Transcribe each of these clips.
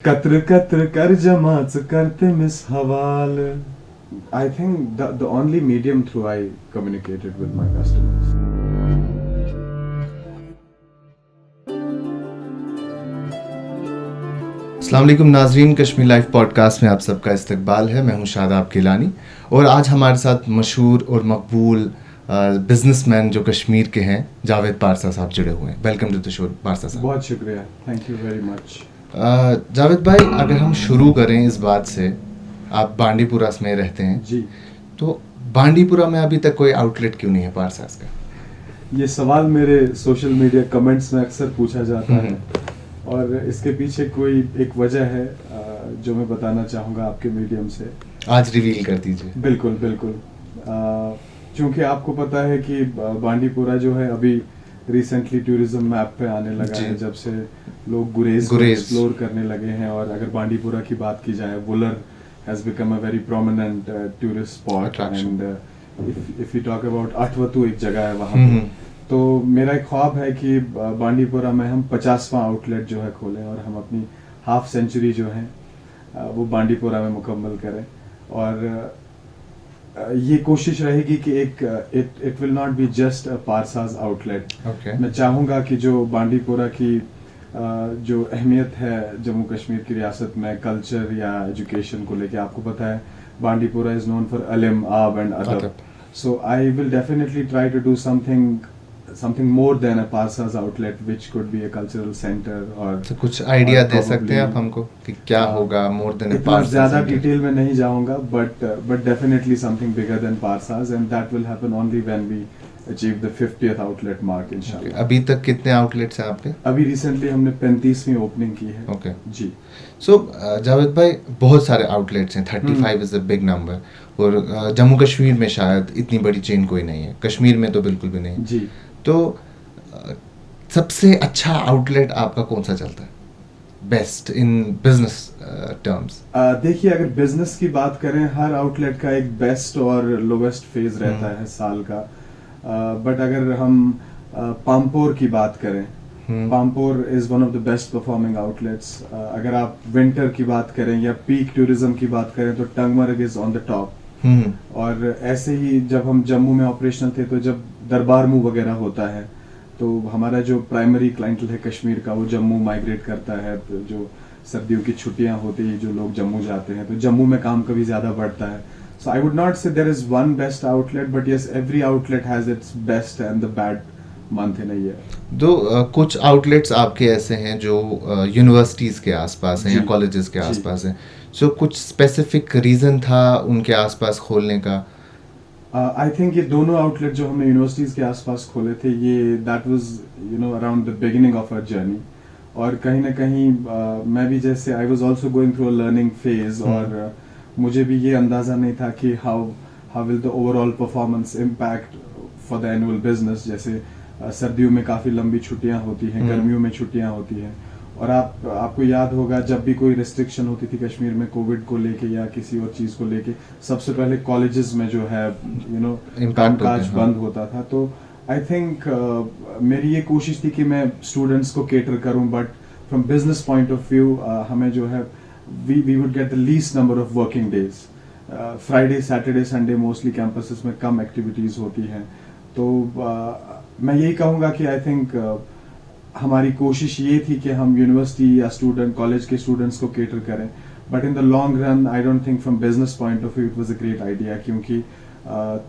कत्र कत्र कर जमाच करते miss हवाल. I think the only medium through I communicated with my customers. अस्सलाम वालेकुम नाजरीन, कश्मीर लाइव पॉडकास्ट में आप सबका इस्तकबाल है। मैं हूं शादाब किलानी और आज हमारे साथ मशहूर और मकबूल बिजनेसमैन जो कश्मीर के हैं जावेद पारसा साहब जुड़े हुए हैं। वेलकम टू द शो पारसा साहब। बहुत शुक्रिया, thank you very much. Javed भाई, अगर हम शुरू करें इस बात से, आप बांडीपुरा में रहते हैं जी, तो बांडीपुरा में अभी तक कोई आउटलेट क्यों नहीं है पारसास का? ये सवाल मेरे सोशल मीडिया कमेंट्स में अक्सर पूछा जाता है और इसके पीछे कोई एक वजह है जो मैं बताना चाहूँगा आपके मीडियम से। आज रिवील कर दीजिए। बिल्कुल बिल्कुल। क्योंकि आपको पता है कि बांडीपुरा जो है अभी रिसेंटली टूरिज्म मैप पे आने लगा है, जब से लोग गुरेज को एक्सप्लोर करने लगे हैं। और अगर बांडीपुरा की बात की जाए, Wular has become a very prominent tourist spot and if you talk about Athwatoo एक जगह है वहाँ पे। तो मेरा एक ख्वाब है कि बांडीपुरा में हम 50वां आउटलेट जो है खोलें और हम अपनी हाफ सेंचुरी जो है वो बांडीपुरा में मुकम्मल करें। और ये कोशिश रहेगी कि एक it will not be just a Parsa's outlet. मैं चाहूँगा कि जो बांडीपुरा की जो अहमियत है जम्मू कश्मीर की रियासत में कल्चर या एजुकेशन को लेके, आपको पता है बांडीपुरा इज नोन फॉर इल्म, आब एंड अदब। So I will definitely try to do something more than a Parsas outlet which could be a cultural center or तो कुछ आइडिया दे सकते हैं आप हमको कि क्या होगा more than a Parsas? ज़्यादा डिटेल में नहीं जाऊंगा, but definitely something bigger than Parsas, and that will happen only when we achieve the 50th outlet mark इंशाल्लाह। अभी तक कितने आउटलेट्स हैं आपके? अभी रिसेंटली हमने 35वीं ओपनिंग की है। ओके जी। सो जावेद भाई, बहुत सारे आउटलेट्स हैं, 35 इज अ बिग नंबर। और जम्मू कश्मीर में शायद इतनी बड़ी चेन कोई नहीं है, कश्मीर में तो बिल्कुल भी नहीं जी। तो सबसे अच्छा आउटलेट आपका कौन सा चलता है, बेस्ट इन बिजनेस टर्म्स? देखिए, अगर बिजनेस की बात करें, हर आउटलेट का एक बेस्ट और लोवेस्ट फेज रहता है साल का। बट अगर हम पामपोर की बात करें, Pampore is one of the best performing outlets. अगर आप विंटर की बात करें या पीक टूरिज्म की बात करें तो Tangmarg is on the top. और ऐसे ही जब हम जम्मू में ऑपरेशनल थे तो जब दरबार मूव वगैरह होता है तो हमारा जो प्राइमरी क्लाइंटल है कश्मीर का वो जम्मू माइग्रेट करता है। तो जो सर्दियों की छुट्टियां होती है जो लोग जम्मू जाते हैं तो जम्मू में काम कभी ज्यादा बढ़ता है। So I would not say there is one best outlet, but yes, every outlet has its best and the bad month in a year. तो कुछ आउटलेट्स आपके ऐसे हैं जो यूनिवर्सिटीज के आसपास हैं या कॉलेजेस के आसपास हैं, सो कुछ स्पेसिफिक रीजन था उनके आसपास खोलने का? आई थिंक ये दोनों आउटलेट जो हमने यूनिवर्सिटीज के आसपास खोले थे, ये that was around the beginning of our journey. और कहीं ना कहीं मैं भी जैसे I was also going through a learning phase, और मुझे भी ये अंदाजा नहीं था कि how will the overall performance impact for the annual business. जैसे सर्दियों में काफी लंबी छुट्टियां होती हैं, गर्मियों में छुट्टियां होती हैं, और आपको याद होगा जब भी कोई रिस्ट्रिक्शन होती थी कश्मीर में कोविड को लेके या किसी और चीज को लेके, सबसे पहले कॉलेजेस में जो है कामकाज बंद होता था। तो आई थिंक मेरी ये कोशिश थी कि मैं स्टूडेंट्स को केटर करूं, but from business point of view हमें जो है we would get the least number of working days. Friday, Saturday, Sunday mostly campuses में कम एक्टिविटीज होती हैं। तो मैं यही कहूँगा कि आई थिंक हमारी कोशिश ये थी कि हम यूनिवर्सिटी या स्टूडेंट कॉलेज के स्टूडेंट्स को केटर करें, but in the long run I don't think from business point of view it was a great idea, क्योंकि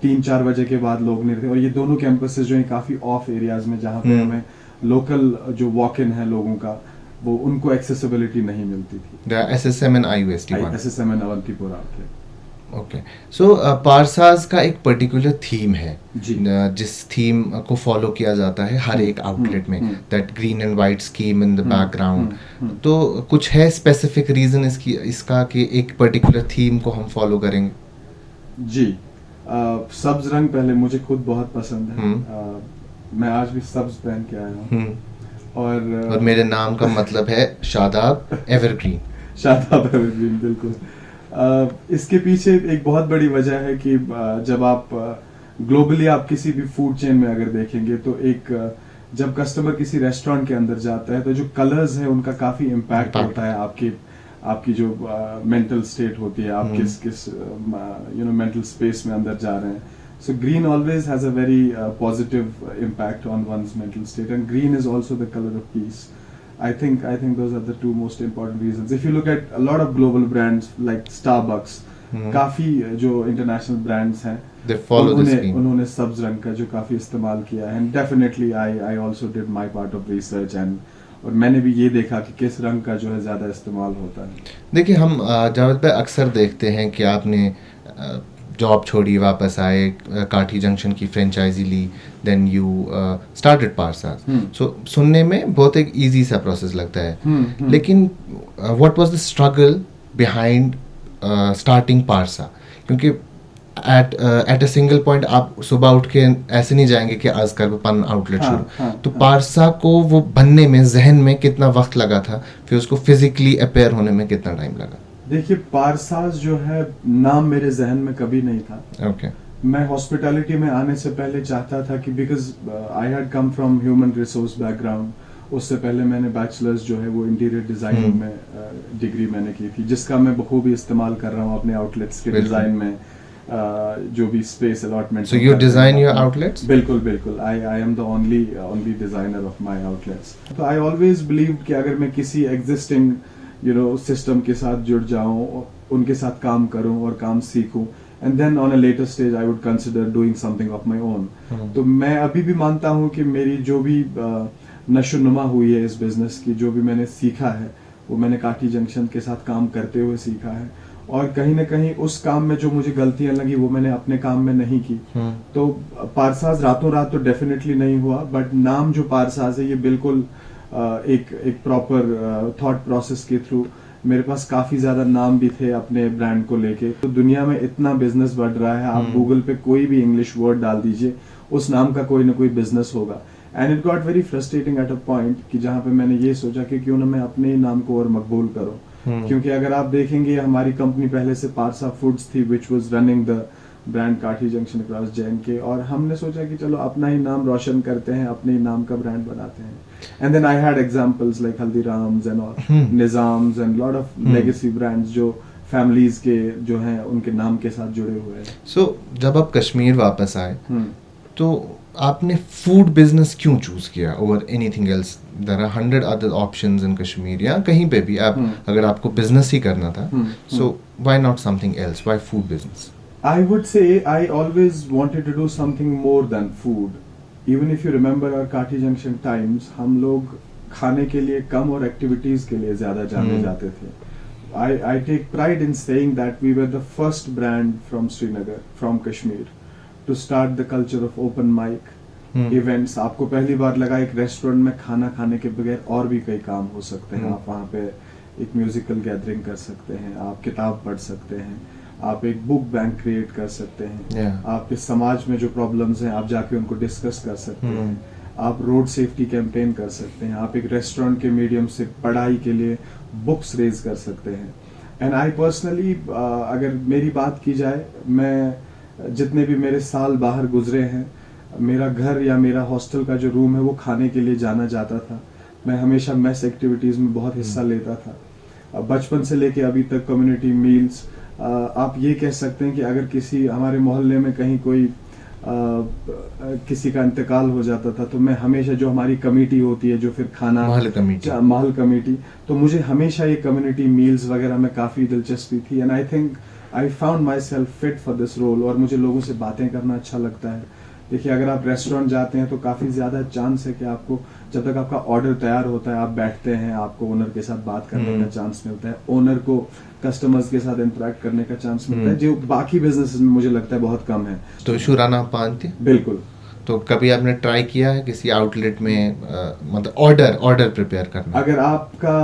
3-4 बजे के बाद लोग नहीं रहते। और ये दोनों कैंपसेस जो है काफी ऑफ एरियाज में, जहाँ पे हमें लोकल जो वॉक इन है लोगों का, वो उनको एक्सेसिबिलिटी नहीं मिलती थी। SSM and IUST, SSM and Awantipora outlet. Okay, so Parsa's का एक पर्टिकुलर थीम है जी, जिस थीम को फॉलो किया जाता है हर एक आउटलेट में, that green and white scheme in the background. तो कुछ है स्पेसिफिक रीजन इसका कि एक पर्टिकुलर थीम को हम फॉलो करेंगे? जी, सब्ज रंग पहले मुझे खुद बहुत पसंद है। मैं आज भी सब्ज पहन के आया हूँ, और मेरे नाम का मतलब है शादाब एवरग्रीन। शादाब एवरग्रीन, बिल्कुल। इसके पीछे एक बहुत बड़ी वजह है कि जब आप ग्लोबली आप किसी भी फूड चेन में अगर देखेंगे तो जब कस्टमर किसी रेस्टोरेंट के अंदर जाता है तो जो कलर्स है उनका काफी इम्पैक्ट होता है आपके आपकी जो मेंटल स्टेट होती है, आप किस मेंटल स्पेस में अंदर जा रहे हैं. So green always has a very positive impact on one's mental state, and green is also the color of peace. I think those are the two most important reasons. If you look at a lot of global brands like Starbucks, काफी जो international brands हैं, They follow this scheme. उन्होंने सब्ज रंग का जो काफी इस्तेमाल किया है. And definitely I also did my part of research, and और मैंने भी ये देखा कि किस रंग का जो है ज़्यादा इस्तेमाल होता है. देखिए, हम जावेद भाई अक्सर देखते हैं कि आपने जॉब छोड़ी, वापस आए, काठी जंक्शन की फ्रेंचाइजी ली, then you started Parsa's. So सुनने में बहुत एक इजी सा प्रोसेस लगता है, लेकिन what was the struggle behind starting Parsa? क्योंकि एट अ सिंगल पॉइंट आप सुबह उठ के ऐसे नहीं जाएंगे कि आज कर पन आउटलेट शुरू. तो पारसा को वो बनने में जहन में कितना वक्त लगा था, फिर उसको फिजिकली अपेयर होने में कितना टाइम लगा? देखिए, पारसाज जो है नाम मेरे जहन में कभी नहीं था. Okay. मैं हॉस्पिटैलिटी में आने से पहले चाहता था कि because I had come from human resource background. उससे पहले मैंने बैचलर्स जो है वो इंटीरियर डिजाइनिंग में डिग्री मैंने की थी, जिसका मैं बखूबी इस्तेमाल कर रहा हूँ अपने आउटलेट्स के डिजाइन में, जो भी space allotment. So you design your outlets? बिल्कुल. I am the only designer of my outlets. तो आई ऑलवेज बिलीव्ड कि अगर मैं किसी एग्जिस्टिंग सिस्टम के साथ जुड़ जाऊं, उनके साथ काम करूं और काम सीखूं, and then on a later stage I would consider doing something of my own. तो मैं अभी भी मानता हूं कि मेरी जो भी नशोनुमा हुई है इस बिजनेस की, जो भी मैंने सीखा है, वो मैंने काठी जंक्शन के साथ काम करते हुए सीखा है. और कहीं ना कहीं उस काम में जो मुझे गलतियां लगी वो मैंने अपने काम में नहीं की. तो पारसाज रातों रात तो डेफिनेटली नहीं हुआ, बट नाम जो पारसाज है ये बिल्कुल एक प्रॉपर थॉट प्रोसेस के थ्रू. मेरे पास काफी ज्यादा नाम भी थे अपने ब्रांड को लेके. तो दुनिया में इतना बिजनेस बढ़ रहा है, आप गूगल पे कोई भी इंग्लिश वर्ड डाल दीजिए, उस नाम का कोई ना कोई बिजनेस होगा. And it got very frustrating at a point कि जहाँ पे मैंने ये सोचा कि क्यों ना मैं अपने ही नाम को और मकबूल करूं. क्योंकि अगर आप देखेंगे हमारी कंपनी पहले से पारसा फूड्स थी, which was running the brand काठी जंक्शन अक्रॉस JNK, और हमने सोचा कि चलो अपना ही नाम रोशन करते हैं, अपने ही नाम का ब्रांड बनाते हैं. And then I had examples like Haldiram's and all, Nizam's and lot of legacy brands जो फैमिलीज के जो हैं उनके नाम के साथ जुड़े हुए हैं. सो जब आप कश्मीर वापस आए तो आपने फूड बिजनेस क्यों चूज किया over anything else? There are 100 other options in Kashmir, या कहीं पे भी आप अगर आपको बिजनेस ही करना था, so why not something else? Why food business? I would say I always wanted to do something more than food. Even if you remember our Kathi Junction times, हम लोग खाने के लिए कम और एक्टिविटीज के लिए ज्यादा जाने जाते थे. I take pride in saying that we were the first brand from Srinagar, from Kashmir, to start the culture of open mic events. आपको पहली बार लगा एक रेस्टोरेंट में खाना खाने के बगैर और भी कई काम हो सकते हैं. आप वहाँ पे एक म्यूजिकल गैदरिंग कर सकते हैं, आप किताब पढ़ सकते हैं, आप एक बुक बैंक क्रिएट कर सकते हैं, आपके समाज में जो प्रॉब्लम्स हैं आप जाके उनको डिस्कस कर सकते हैं, आप रोड सेफ्टी कैंपेन कर सकते हैं, आप एक रेस्टोरेंट के मीडियम से पढ़ाई के लिए बुक्स रेज कर सकते हैं. एंड आई पर्सनली अगर मेरी बात की जाए, मैं जितने भी मेरे साल बाहर गुजरे हैं, मेरा घर या मेरा हॉस्टल का जो रूम है वो खाने के लिए जाना जाता था. मैं हमेशा मेस एक्टिविटीज में बहुत हिस्सा लेता था. बचपन से लेके अभी तक कम्युनिटी मील्स, आप ये कह सकते हैं कि अगर किसी हमारे मोहल्ले में कहीं कोई किसी का इंतकाल हो जाता था, तो मैं हमेशा, जो हमारी कमेटी होती है जो फिर खाना महल कमेटी, तो मुझे हमेशा ये कम्युनिटी मील्स वगैरह में काफ़ी दिलचस्पी थी. And I think I found myself fit for this role. और मुझे लोगों से बातें करना अच्छा लगता है. देखिए, अगर आप रेस्टोरेंट जाते हैं तो काफ़ी ज़्यादा चांस है कि आपको, जब तक आपका ऑर्डर तैयार होता है, आप बैठते हैं, आपको ओनर के साथ बात करने का चांस मिलता है, ओनर को कस्टमर्स के साथ इंटरेक्ट करने का चांस मिलता है, जो बाकी बिजनेसेस में मुझे लगता है बहुत कम है. तो शुराना पानती? बिल्कुल. तो कभी आपने ट्राई किया है किसी आउटलेट में मतलब ऑर्डर प्रिपेयर करना? अगर आपका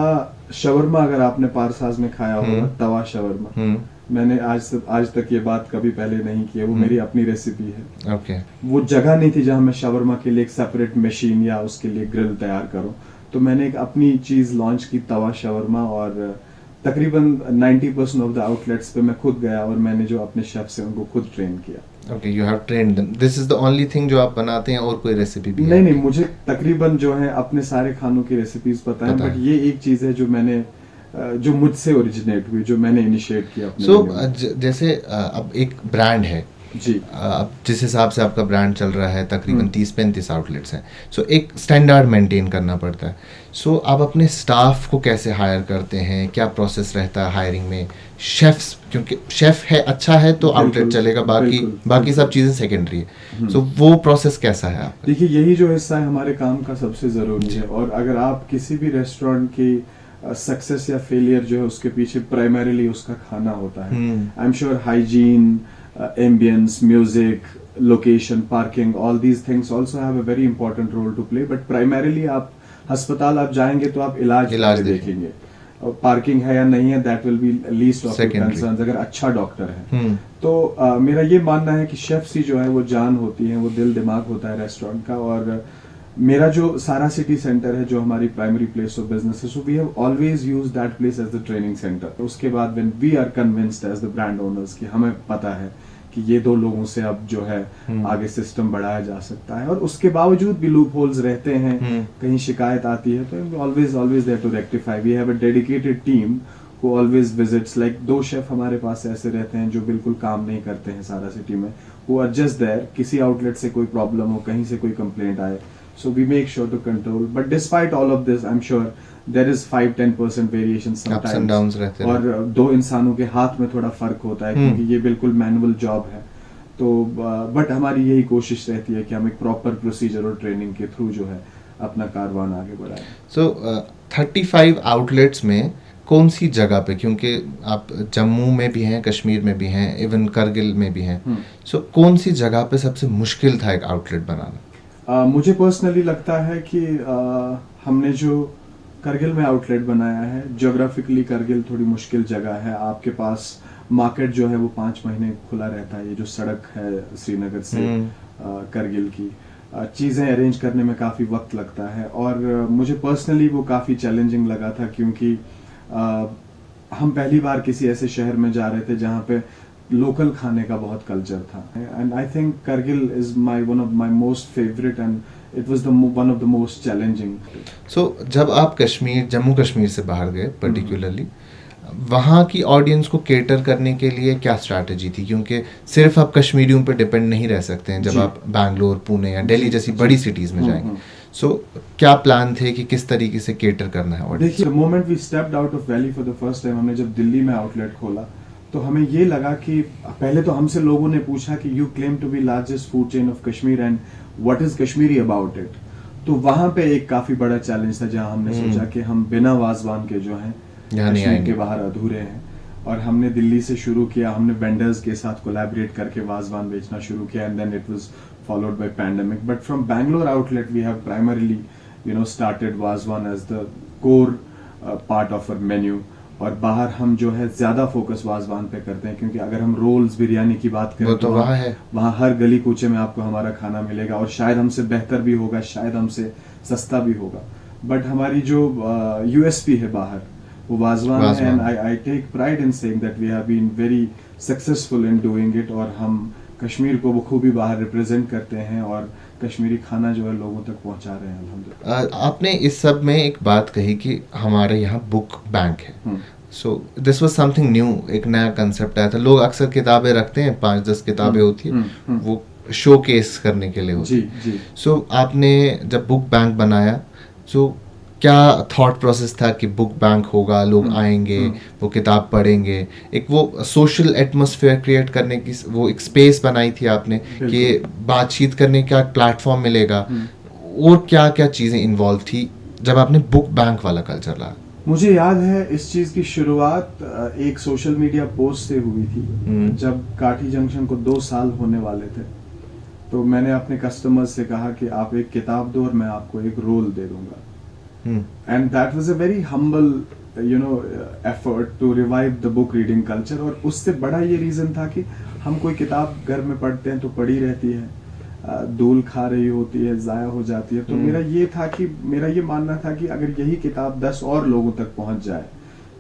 शवरमा, अगर आपने पारसाज में खाया होगा तवा शवरमा, मैंने आज तक ये बात कभी पहले नहीं की है. वो मेरी अपनी रेसिपी है. ओके. वो जगह नहीं थी जहां मैं शवरमा के लिए एक सेपरेट मशीन या उसके लिए ग्रिल तैयार करूं. तो मैंने एक अपनी चीज लॉन्च की, तवा शवरमा, और तकरीबन 90% ऑफ द आउटलेट्स पे मैं खुद गया और मैंने जो अपने शेफ्स हैं उनको खुद ट्रेन किया. Okay, you have trained them. This is the only thing जो आप बनाते हैं, और कोई रेसिपी भी? नहीं, मुझे तकरीबन जो है अपने सारे खानों की रेसिपीज पता है, बट ये एक चीज है जो मैंने जो मुझसे ओरिजिनेट हुई, जो मैंने इनिशिएट किया अपने सो menu में। जैसे अब एक ब्रांड है, जी अब जिस हिसाब से आपका ब्रांड चल रहा है तकरीबन 30-35 आउटलेट्स हैं, सो एक स्टैंडर्ड मेंटेन करना पड़ता है। सो आप अपने स्टाफ को कैसे हायर करते हैं, क्या प्रोसेस रहता है हायरिंग में? शेफ्स, क्योंकि शेफ है अच्छा है तो आउटलेट बिल्कुल, चलेगा, बाकी बिल्कुल, सब चीज़ें सेकेंडरी है। सो वो प्रोसेस कैसा है आपका? देखिए यही जो हिस्सा है हमारे काम का सबसे ज़रूरी है, और अगर आप किसी भी रेस्टोरेंट की सक्सेस या फेलियर जो है उसके पीछे प्राइमरीली उसका खाना होता है। I am sure hygiene, ambience, music, location, parking, all these things also have a very important role to play. But primarily आप अस्पताल आप जाएंगे तो आप इलाज देखेंगे, और पार्किंग है या नहीं है that will be least of your concerns अगर अच्छा डॉक्टर है। तो मेरा ये मानना है कि शेफ्स ही जो है वो जान होती है, वो दिल दिमाग होता है रेस्टोरेंट का। और मेरा जो सारा सिटी सेंटर है जो हमारी प्राइमरी प्लेस ऑफ बिजनेस है, so we have always use that place as the training centre. उसके बाद when we are convinced as the brand owners कि हमें पता है कि ये 2 लोगों से अब जो है आगे सिस्टम बढ़ाया जा सकता है, और उसके बावजूद भी लूप होल्स रहते हैं, कहीं शिकायत आती है तो always there to rectify. We have a dedicated team who always visits, like 2 chef हमारे पास ऐसे रहते हैं जो बिल्कुल काम नहीं करते हैं सारा सिटी में, हु आर जस्ट देयर। किसी आउटलेट से कोई प्रॉब्लम हो, कहीं से कोई कंप्लेंट आए, so we make sure to control. But despite all of this, I'm sure there is 5-10% variation sometimes. Ups and downs रहते हैं। और 2 इंसानों के हाथ में थोड़ा फर्क होता है, क्योंकि ये बिल्कुल मैनुअल जॉब है। तो बट हमारी यही कोशिश रहती है कि हम एक प्रॉपर प्रोसीजर और ट्रेनिंग के थ्रू जो है अपना कारवान आगे बढ़ाएं। सो 35 आउटलेट्स में कौन सी जगह पे, क्योंकि आप जम्मू में भी हैं, कश्मीर में भी हैं, इवन करगिल में भी हैं, सो कौन सी जगह पे सबसे मुश्किल था एक आउटलेट बनाना? मुझे पर्सनली लगता है कि हमने जो करगिल में आउटलेट बनाया है, ज्योग्राफिकली करगिल थोड़ी मुश्किल जगह है। आपके पास मार्केट जो है वो 5 महीने खुला रहता है। ये जो सड़क है श्रीनगर से करगिल की, चीज़ें अरेंज करने में काफ़ी वक्त लगता है, और मुझे पर्सनली वो काफ़ी चैलेंजिंग लगा था, क्योंकि हम पहली बार किसी ऐसे शहर में जा रहे थे जहाँ पे लोकल खाने का बहुत कल्चर था। And I think Kargil is one of my most favourite, and it was one of the most challenging. So जब आप जम्मू कश्मीर से बाहर गए पर्टिकुलरली, वहाँ की ऑडियंस को केटर करने के लिए क्या स्ट्रैटेजी थी? क्योंकि सिर्फ आप कश्मीरियों पे डिपेंड नहीं रह सकते हैं जब आप बैंगलोर, पुणे या दिल्ली जैसी बड़ी सिटीज़ में जाएंगे। सो क्या प्लान थे कि किस तरीके से केटर करना है? देखिए, the moment we stepped out of valley for the first time, हमने जब दिल्ली में आउटलेट खोला तो हमें ये लगा कि पहले तो हमसे लोगों ने पूछा कि you claim to be largest food chain of Kashmir and what is Kashmiri about it. तो वहां पे एक काफी बड़ा चैलेंज था, जहां हमने सोचा कि हम बिना वाजवान के जो हैं कश्मीर के बाहर अधूरे हैं। और हमने दिल्ली से शुरू किया, हमने वेंडर्स के साथ कोलैबोरेट करके वाजवान बेचना शुरू किया, and then it was followed by pandemic. But from Bangalore outlet we have primarily started wazwan as the core part of our menu. और बाहर हम जो है ज्यादा फोकस वाजवान पे करते हैं, क्योंकि अगर हम रोल्स बिरयानी की बात करें तो वहाँ हर गली कूचे में आपको हमारा खाना मिलेगा, और शायद हमसे बेहतर भी होगा, शायद हमसे सस्ता भी होगा। बट हमारी जो यूएसपी है बाहर वो वाजवान है, and I take pride in saying that we have been very successful in doing it. और हम कश्मीर को बखूबी बाहर रिप्रेजेंट करते हैं, और कश्मीरी खाना जो है लोगों तक पहुंचा रहे हैं अल्हम्दुलिल्लाह। आपने इस सब में एक बात कही कि हमारे यहाँ बुक बैंक है, सो दिस वाज समथिंग न्यू, एक नया कंसेप्ट आया था। लोग अक्सर किताबें रखते हैं, 5-10 किताबें होती है, वो शो केस करने के लिए होती है। सो आपने जब बुक बैंक बनाया, सो क्या थॉट प्रोसेस था कि बुक बैंक होगा, लोग आएंगे, वो किताब पढ़ेंगे, एक वो सोशल एटमॉस्फेयर क्रिएट करने की वो एक स्पेस बनाई थी आपने कि बातचीत करने का प्लेटफॉर्म मिलेगा, और क्या क्या चीज़ें इन्वॉल्व थी जब आपने बुक बैंक वाला कल्चर लाया? मुझे याद है इस चीज़ की शुरुआत एक सोशल मीडिया पोस्ट से हुई थी। जब काठी जंक्शन को 2 साल होने वाले थे, तो मैंने अपने कस्टमर्स से कहा कि आप एक किताब दो और मैं आपको एक रोल दे दूंगा। And that was a very humble effort to revive the book reading culture. और उससे बड़ा ये रीज़न था कि हम कोई किताब घर में पढ़ते हैं तो पढ़ी रहती है, धूल खा रही होती है, जाया हो जाती है। तो मेरा ये मानना था कि अगर यही किताब 10 और लोगों तक पहुंच जाए,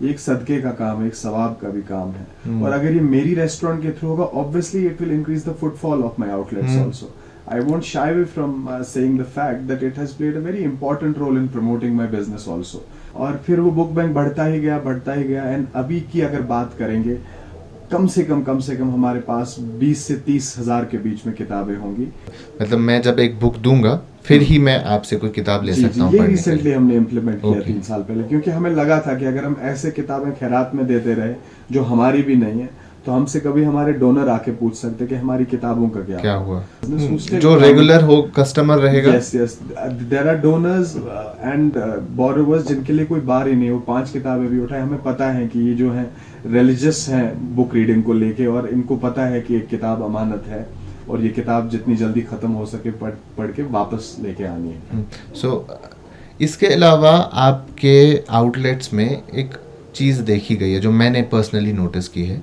ये एक सदके का काम है, एक सवाब का भी काम है। और अगर ये मेरी रेस्टोरेंट के थ्रू होगा, obviously it will increase the footfall of my outlets also. I won't shy away from saying the fact that it has played a very important role in promoting my business also. और फिर वो book bank बढ़ता ही गया and अभी की अगर बात करेंगे कम से कम हमारे पास 20 से 30 हज़ार के बीच में किताबें होंगी। मतलब मैं जब एक बुक दूंगा फिर ही मैं आपसे कोई किताब ले सकता हूँ ये पढ़ने के रिसेंटली लिए। हमने इम्प्लीमेंट किया Okay. 3 साल पहले, क्योंकि हमें लगा था कि अगर हम ऐसे किताबें खैरात में देते रहे जो हमारी भी नहीं है तो हमसे कभी हमारे डोनर आके पूछ सकते कि हमारी किताबों का क्या हुआ उससे जो रेगुलर हो कस्टमर रहेगा। Yes there are donors and borrowers जिनके लिए कोई बार ही नहीं, वो 5 किताबें भी उठाए, हमें पता है कि ये जो है रिलीजियस हैं बुक रीडिंग को लेके, और इनको पता है कि एक किताब अमानत है और ये किताब जितनी जल्दी खत्म हो सके पढ़ के वापस लेके आनी है। सो इसके अलावा आपके आउटलेट्स में एक चीज़ देखी गई है जो मैंने पर्सनली नोटिस की है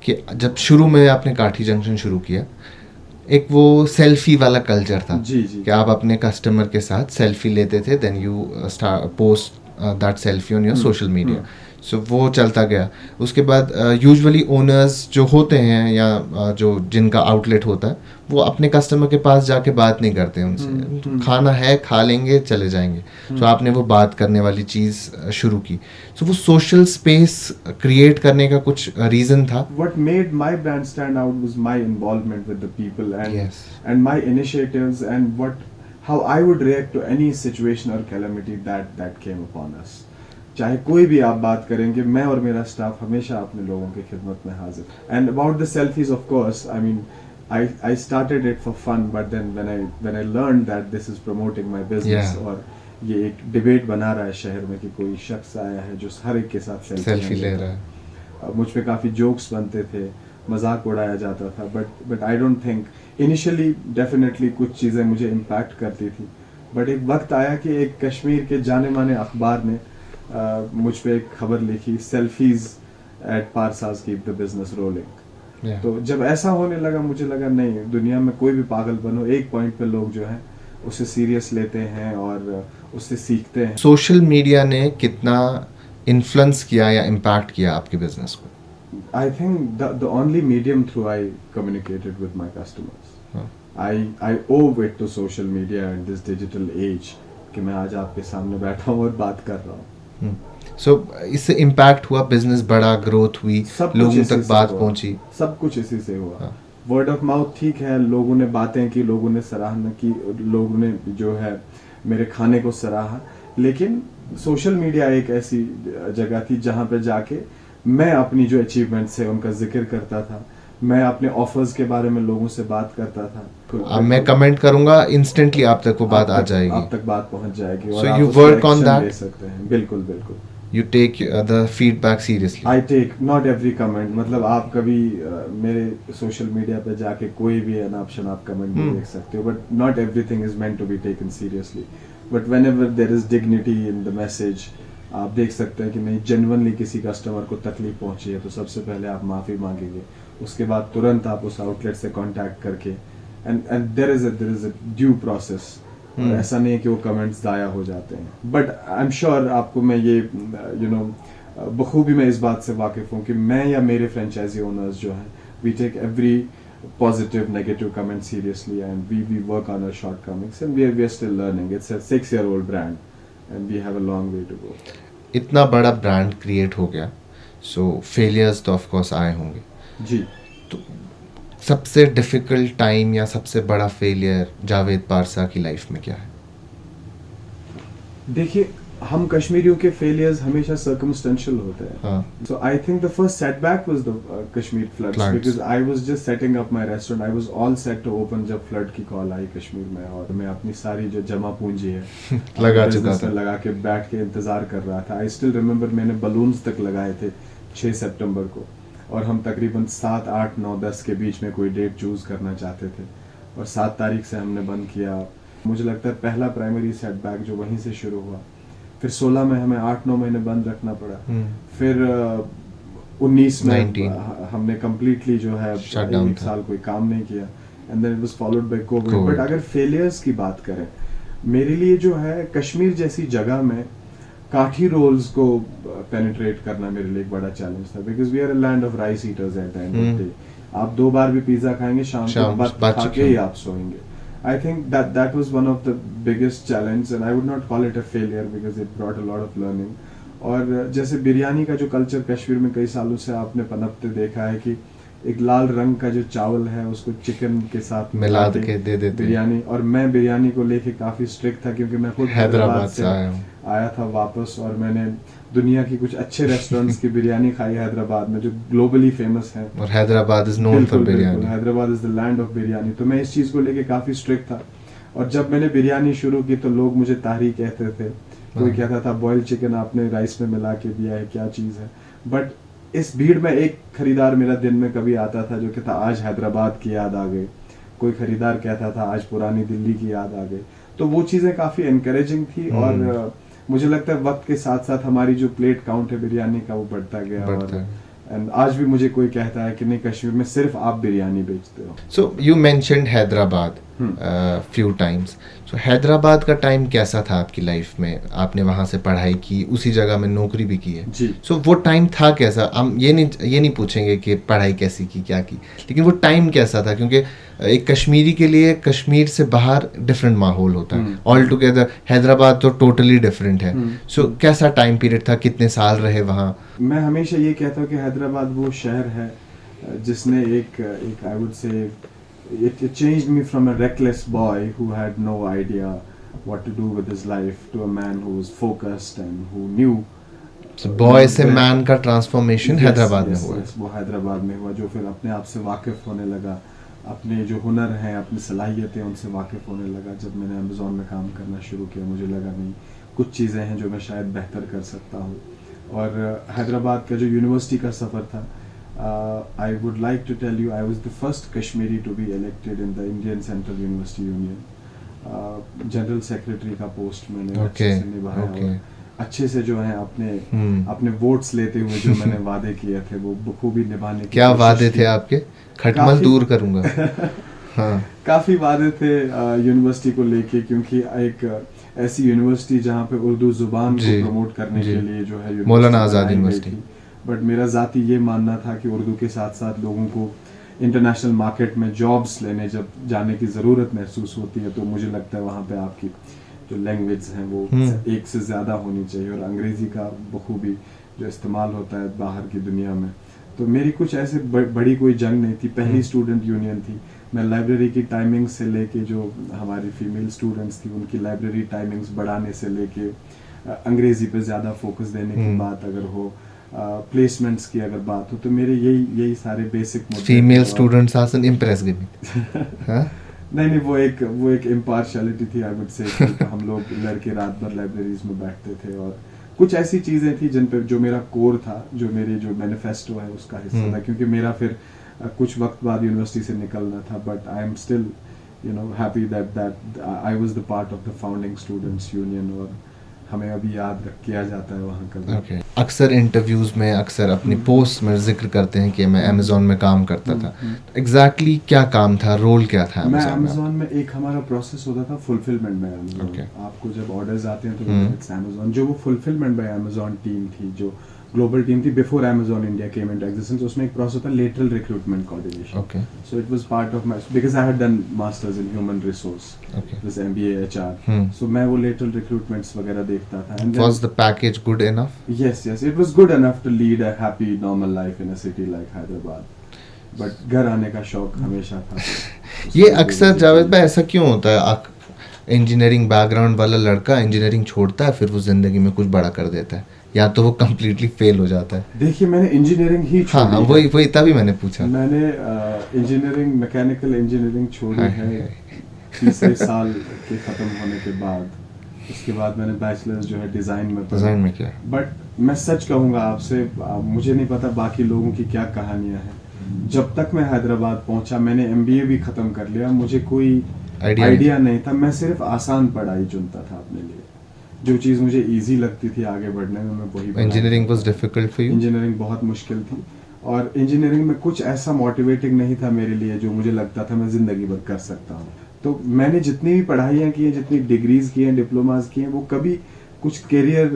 कि जब शुरू में आपने काठी जंक्शन शुरू किया, एक वो सेल्फी वाला कल्चर था जी कि आप अपने कस्टमर के साथ सेल्फी लेते थे, then you post that selfie on your social media. So वो चलता गया। उसके बाद यूजुअली ओनर्स जो होते हैं या जो जिनका आउटलेट होता है वो अपने कस्टमर के पास जाके बात नहीं करते उनसे, खाना है खा लेंगे चले जाएंगे। सो आपने वो बात करने वाली चीज़ शुरू की। सो वो सोशल स्पेस क्रिएट करने का कुछ रीज़न था। What made my brand stand out was my involvement with the people and Yes. and my initiatives and how I would react to any situation or calamity that came upon us. चाहे कोई भी आप बात करेंगे, मैं और मेरा staff हमेशा अपने लोगों की खिदमत में हाजिर। And about the selfies of course, I mean I started it for fun, but then when I learned that this is promoting my business, Yeah. और ये एक डिबेट बना रहा है शहर में कि कोई शख्स आया है जो हर एक के साथ सेल्फी ले रहा है। मुझ पे काफ़ी जोक्स बनते थे, मजाक उड़ाया जाता था, but I don't think initially definitely कुछ चीज़ें मुझे इम्पैक्ट करती थी, बट एक वक्त आया कि एक कश्मीर के जाने माने अखबार ने मुझ पे एक खबर लिखी, selfies at Parsa's keep the business rolling. तो जब ऐसा होने लगा मुझे लगा नहीं, दुनिया में कोई भी पागल बनो, एक पॉइंट पे लोग जो है उसे सीरियस लेते हैं और उससे सीखते हैं। सोशल मीडिया ने कितना इन्फ्लुएंस किया या इम्पैक्ट किया आपके बिजनेस को? I think the only medium through I communicated with my customers. I owe it to social media and this digital age कि मैं आज आपके सामने बैठा हूँ और बात कर रहा हूँ। सो इससे इम्पैक्ट हुआ, बिजनेस बड़ा, ग्रोथ हुई, लोगों तक बात पहुंची, सब कुछ इसी से हुआ। वर्ड ऑफ माउथ ठीक है, लोगों ने बातें की, लोगों ने सराहना की, लोगों ने जो है मेरे खाने को सराहा, लेकिन सोशल मीडिया एक ऐसी जगह थी जहाँ पे जाके मैं अपनी जो अचीवमेंट्स है उनका जिक्र करता था, मैं अपने ऑफर्स के बारे में लोगों से बात करता था। अब मैं कमेंट करूंगा, इंस्टेंटली आप तक वो बात आ जाएगी, आप तक बात पहुंच जाएगी और So आप you उसका work on action that? ले सकते हैं। बिल्कुल बिल्कुल। You take the feedback seriously. I take not every comment, मतलब आप कभी मेरे सोशल मीडिया पे जाके कोई भी अनाप शनाप कमेंट नहीं देख सकते हो, but not everything is meant to be taken seriously, but whenever there is dignity in the message, आप देख सकते हैं कि नहीं जेन्युइनली किसी कस्टमर को तकलीफ पहुंची है तो सबसे पहले आप माफ़ी मांगेंगे, उसके बाद तुरंत आप उस आउटलेट से कांटेक्ट करके and there is a due process. ऐसा नहीं है कि वो कमेंट्स ज़ाया हो जाते हैं, बट आई एम श्योर आपको मैं ये बखूबी मैं इस बात से वाकिफ़ हूँ कि मैं या मेरे फ्रेंचाइजी ओनर्स जो हैं, we take every positive negative comment seriously and we work on our shortcomings and we are still learning. It's a 6-year-old brand and we have a long way to go. इतना बड़ा brand create हो गया, सो failures तो of course आए होंगे जी। तो सबसे difficult time या सबसे बड़ा फेलियर जावेद पारसा की लाइफ में क्या है? देखिए, हम कश्मीरियों के फेलियर्स हमेशा सर्कमस्टेंशियल होते हैं। So I think the first setback was the Kashmir floods, because I was just setting up my restaurant, I was all set to open जब फ्लड की कॉल आई कश्मीर में, और मैं अपनी सारी जो जमा पूंजी है लगा चुका था, लगा के बैठ के इंतजार कर रहा था। आई स्टिल रिमेंबर मैंने बलून्स तक लगाए थे 6 सितंबर को, और हम तकरीबन 7, 8, 9, 10 के बीच में कोई डेट चूज करना चाहते थे, और 7 तारीख से हमने बंद किया। मुझे लगता है पहला प्राइमरी सेटबैक जो वहीं से शुरू हुआ, फिर 16 में हमें 8-9 महीने बंद रखना पड़ा, फिर 19 में हमने कम्प्लीटली जो है एक साल कोई काम नहीं किया, and then it was followed by Covid. बट अगर फेलियर्स की बात करें, मेरे लिए जो है कश्मीर जैसी जगह में काठी रोल्स को पेनिट्रेट करना मेरे लिए एक बड़ा चैलेंज था, because we are a land of rice eaters at the end of the day. आप 2 बार भी पिज्जा खाएंगे, शाम को बस खा के ही आप सोएंगे। I think that was one of the biggest challenge, and I would not call it a failure because it brought a lot of learning. और जैसे बिरयानी का जो कल्चर कश्मीर में कई सालों से आपने पनपते देखा है कि एक लाल रंग का जो चावल है उसको चिकन के साथ मिला के दे देते बिरयानी। और मैं बिरयानी को लेके काफ़ी स्ट्रिक्ट था क्योंकि मैं खुद हैदराबाद से आया था वापस, और मैंने दुनिया की कुछ अच्छे रेस्टोरेंट्स की बिरयानी खाई हैदराबाद में जो ग्लोबली फेमस है। और Hyderabad is known for biryani, Hyderabad is the land of biryani. तो मैं इस चीज़ को लेके काफ़ी स्ट्रिक्ट था, और जब मैंने बिरयानी शुरू की तो लोग मुझे तारी कहते थे, कोई कहता था बॉइल्ड चिकन आपने राइस में मिला के दिया है, क्या चीज़ है। बट इस भीड़ में एक खरीदार मेरा दिन में कभी आता था जो कहता आज हैदराबाद की याद आ गई, कोई खरीदार कहता था आज पुरानी दिल्ली की याद आ गई। तो वो चीज़ें काफ़ी एनकरेजिंग थी, और मुझे लगता है वक्त के साथ साथ हमारी जो प्लेट काउंट है बिरयानी का वो बढ़ता गया। और एंड आज भी मुझे कोई कहता है कि नहीं कश्मीर में सिर्फ आप बिरयानी बेचते हो। So you mentioned Hyderabad few times. So Hyderabad का टाइम कैसा था आपकी लाइफ में? आपने वहाँ से पढ़ाई की, उसी जगह में नौकरी भी की है जी। सो वो टाइम था कैसा? हम ये नहीं पूछेंगे कि पढ़ाई कैसी की, क्या की, लेकिन वो टाइम कैसा था? क्योंकि एक कश्मीरी के लिए कश्मीर से बाहर डिफरेंट माहौल होता है ऑल टुगेदर। हैदराबाद तो टोटली डिफरेंट है। सो कैसा टाइम पीरियड था? कितने साल रहे वहाँ? मैं हमेशा ये कहता हूँ कि हैदराबाद वो शहर है जिसने एक I would say it changed me from a reckless boy who had no idea what to do with his life to a man who was focused and who knew. So boy से man का transformation Hyderabad में हुआ। वो हैदराबाद में हुआ, जो फिर अपने आप से वाकिफ होने लगा, अपने जो हुनर हैं, अपनी सलाहियतें उनसे वाकिफ होने लगा। जब मैंने अमेज़ॉन में काम करना शुरू किया मुझे लगा नहीं कुछ चीज़ें हैं जो मैं शायद बेहतर कर सकता हूँ। और हैदराबाद का जो यूनिवर्सिटी का सफ़र था, I would like to tell you I was the first Kashmiri to be elected in the Indian Central University Union. General secretary का पोस्ट मैंने अच्छे से निभाया, और अच्छे से जो है अपने वोट्स लेते हुए जो मैंने वादे किए थे वो बखूबी निभाने की। क्या वादे थे आपके? खटमल दूर करूंगा। हाँ, काफ़ी वादे थे यूनिवर्सिटी को लेके, क्योंकि एक ऐसी यूनिवर्सिटी जहाँ पे उर्दू जुबान को प्रमोट करने के लिए जो है मौलाना आज़ाद यूनिवर्सिटी। बट मेरा ज़ाती ये मानना था कि उर्दू के साथ साथ लोगों को इंटरनेशनल मार्केट में जॉब्स लेने जब जाने की ज़रूरत महसूस होती है तो मुझे लगता है वहाँ पे आपकी जो लैंग्वेज हैं वो एक से ज़्यादा होनी चाहिए, और अंग्रेज़ी का बखूबी जो इस्तेमाल होता है बाहर की दुनिया में। तो मेरी कुछ ऐसे बड़ी कोई जंग नहीं थी, पहली स्टूडेंट यूनियन थी। मैं लाइब्रेरी की टाइमिंग से लेके जो हमारी फीमेल स्टूडेंट्स थी उनकी लाइब्रेरी टाइमिंग्स बढ़ाने से लेके अंग्रेज़ी पे ज़्यादा फोकस देने की बात अगर हो, प्लेसमेंट्स की अगर बात हो, तो मेरे यही सारे basic female students are impress नहीं वो एक इम्पार्शियलिटी थी आई वुड से। हम लोग लड़के रात भर लाइब्रेरीज में बैठते थे, और कुछ ऐसी चीज़ें थी जिन पे जो मेरा कोर था, जो मेरे जो मैनिफेस्टो है उसका हिस्सा था, क्योंकि मेरा फिर कुछ वक्त बाद यूनिवर्सिटी से निकलना था। But I am still happy that I was the part of the founding students union, और हमें अभी याद किया जाता है वहाँ का। अक्सर इंटरव्यूज में अक्सर अपनी पोस्ट में जिक्र करते हैं कि मैं अमेज़ॉन में काम करता था। एग्जैक्टली क्या काम था, रोल क्या था? मैं अमेज़ॉन में एक हमारा प्रोसेस होता था फुलफिलमेंट बाय अमेज़ॉन। आपको जब ऑर्डर्स आते हैं तो इट्स अमेज़ॉन। जो वो फुलफिलमेंट बाय अमेज़ॉन टीम थी, जो ग्लोबल टीम थी before Amazon India came into existence, उसमें एक प्रोसेस था lateral recruitment coordination. So it was part of my, because I had done masters in human resource, this MBA HR. So मैं वो lateral recruitments वगैरह देखता था। And was the package good enough? Yes it was good enough to lead a happy normal life in a city like Hyderabad, but घर आने का शौक हमेशा था। ये अक्सर जावेद भाई ऐसा क्यों होता है? इंजीनियरिंग बैकग्राउंड वाला लड़का इंजीनियरिंग छोड़ता है, फिर वो जिंदगी में कुछ बड़ा कर देता है, या तो वो कम्प्लीटली फेल हो जाता है। देखिए मैंने इंजीनियरिंग ही छोड़ी। हाँ, वही तभी मैंने पूछा। मैंने इंजीनियरिंग मैकेनिकल इंजीनियरिंग छोड़ी है तीसरे साल के ख़त्म होने के बाद। उसके बाद मैंने बैचलर्स जो है डिज़ाइन में किया। बट मैं सच कहूँगा आपसे, मुझे नहीं पता बाकी लोगों की क्या कहानियाँ हैं। जब तक मैं हैदराबाद पहुँचा मैंने MBA भी ख़त्म कर लिया, मुझे कोई आइडिया नहीं था। मैं सिर्फ आसान पढ़ाई चुनता था अपने लिए, जो चीज़ मुझे इजी लगती थी आगे बढ़ने में मैं वही। Engineering was difficult for you? Engineering बहुत मुश्किल थी, और इंजीनियरिंग में कुछ ऐसा मोटिवेटिंग नहीं था मेरे लिए जो मुझे लगता था मैं ज़िंदगी भर कर सकता हूँ। तो मैंने जितनी भी पढ़ाइयाँ की हैं, जितनी डिग्रीज की हैं, डिप्लोमाज की हैं, वो कभी कुछ करियर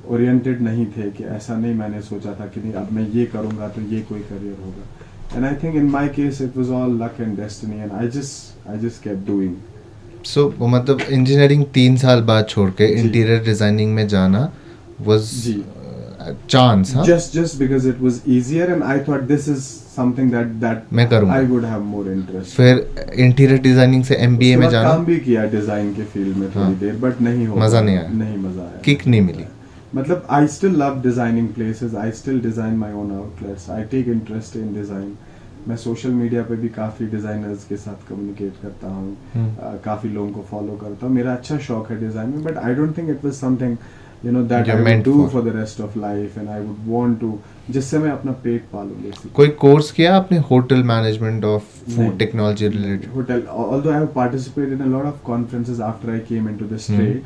ओरिएंटेड नहीं थे कि ऐसा नहीं मैंने सोचा था कि नहीं अब मैं ये करूँगा तो ये कोई करियर होगा। and I think in my case it was all luck and destiny, and I just kept doing. सो मतलब इंजीनियरिंग 3 साल बाद छोड़ के जी। इंटीरियर डिजाइनिंग में जाना वाज जी। चांस, हाँ? Just because it was easier, and I thought this is something that मैं करूँगा। I would have more interest. फिर इंटीरियर डिजाइनिंग से एमबीए उसके में बाद जाना, काम भी किया डिजाइन के फील्ड में थोड़ी हाँ। देर, बट नहीं हो मजा पाया। नहीं आया। नहीं मजा आया, किक नहीं मिली। मतलब I still love designing places, I still design my own outlets, I take interest in design. मैं सोशल मीडिया पे भी काफ़ी डिज़ाइनर्स के साथ कम्युनिकेट करता हूँ, काफ़ी लोगों को फॉलो करता हूँ। मेरा अच्छा शौक है डिज़ाइन में, but I don't think it was something that I would do for the rest of life, and I would want to, जिससे मैं अपना पेट पालूं बेसिकली। कोई कोर्स किया आपने होटल मैनेजमेंट ऑफ नहीं। Food technology related? Hotel, although I have participated in a lot of conferences after I came into this trade,